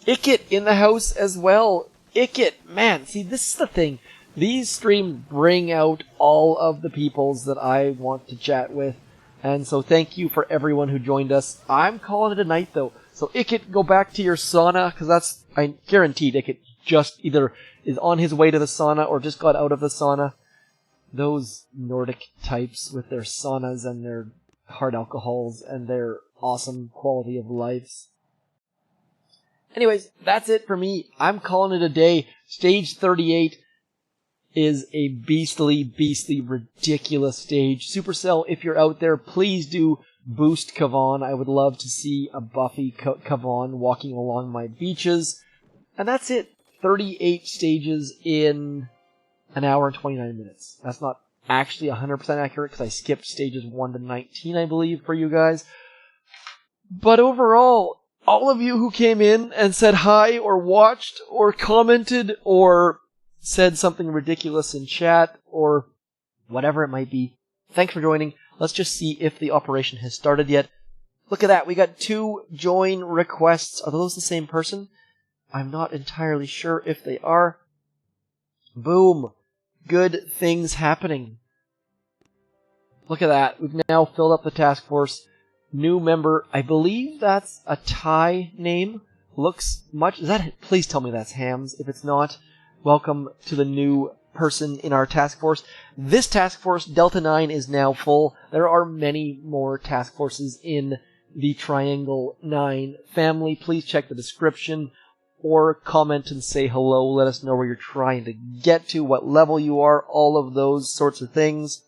[SPEAKER 1] Ikit in the house as well. Ikit, man, see, this is the thing. These streams bring out all of the peoples that I want to chat with. And so thank you for everyone who joined us. I'm calling it a night, though. So Ikit, go back to your sauna, because I guaranteed Ikit just either is on his way to the sauna or just got out of the sauna. Those Nordic types with their saunas and their hard alcohols and their awesome quality of lives. Anyways, that's it for me. I'm calling it a day. Stage 38 is a beastly, beastly, ridiculous stage. Supercell, if you're out there, please do boost Kavan. I would love to see a buffy Kavan walking along my beaches. And that's it. 38 stages in an hour and 29 minutes. That's not actually 100% accurate because I skipped stages 1 to 19, I believe, for you guys. But overall, all of you who came in and said hi or watched or commented or said something ridiculous in chat or whatever it might be, thanks for joining. Let's just see if the operation has started yet. Look at that. We got 2 join requests. Are those the same person? I'm not entirely sure if they are. Boom. Good things happening. Look at that. We've now filled up the task force. New member. I believe that's a Thai name. Looks much... Please tell me that's Hams. If it's not, welcome to the new person in our task force. This task force, Delta 9, is now full. There are many more task forces in the Triangle 9 family, please check the description or comment and say hello. Let us know where you're trying to get to, what level you are, all of those sorts of things.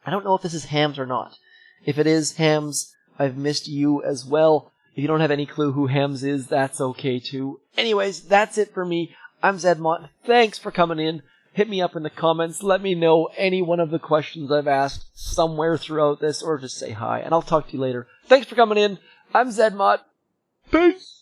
[SPEAKER 1] I don't know if this is Hams or not. If it is Hams, I've missed you as well. If you don't have any clue who Hams is, that's okay too. Anyways, that's it for me. I'm Zedmont. Thanks for coming in. Hit me up in the comments. Let me know any one of the questions I've asked somewhere throughout this, or just say hi, and I'll talk to you later. Thanks for coming in. I'm Zedmont. Peace!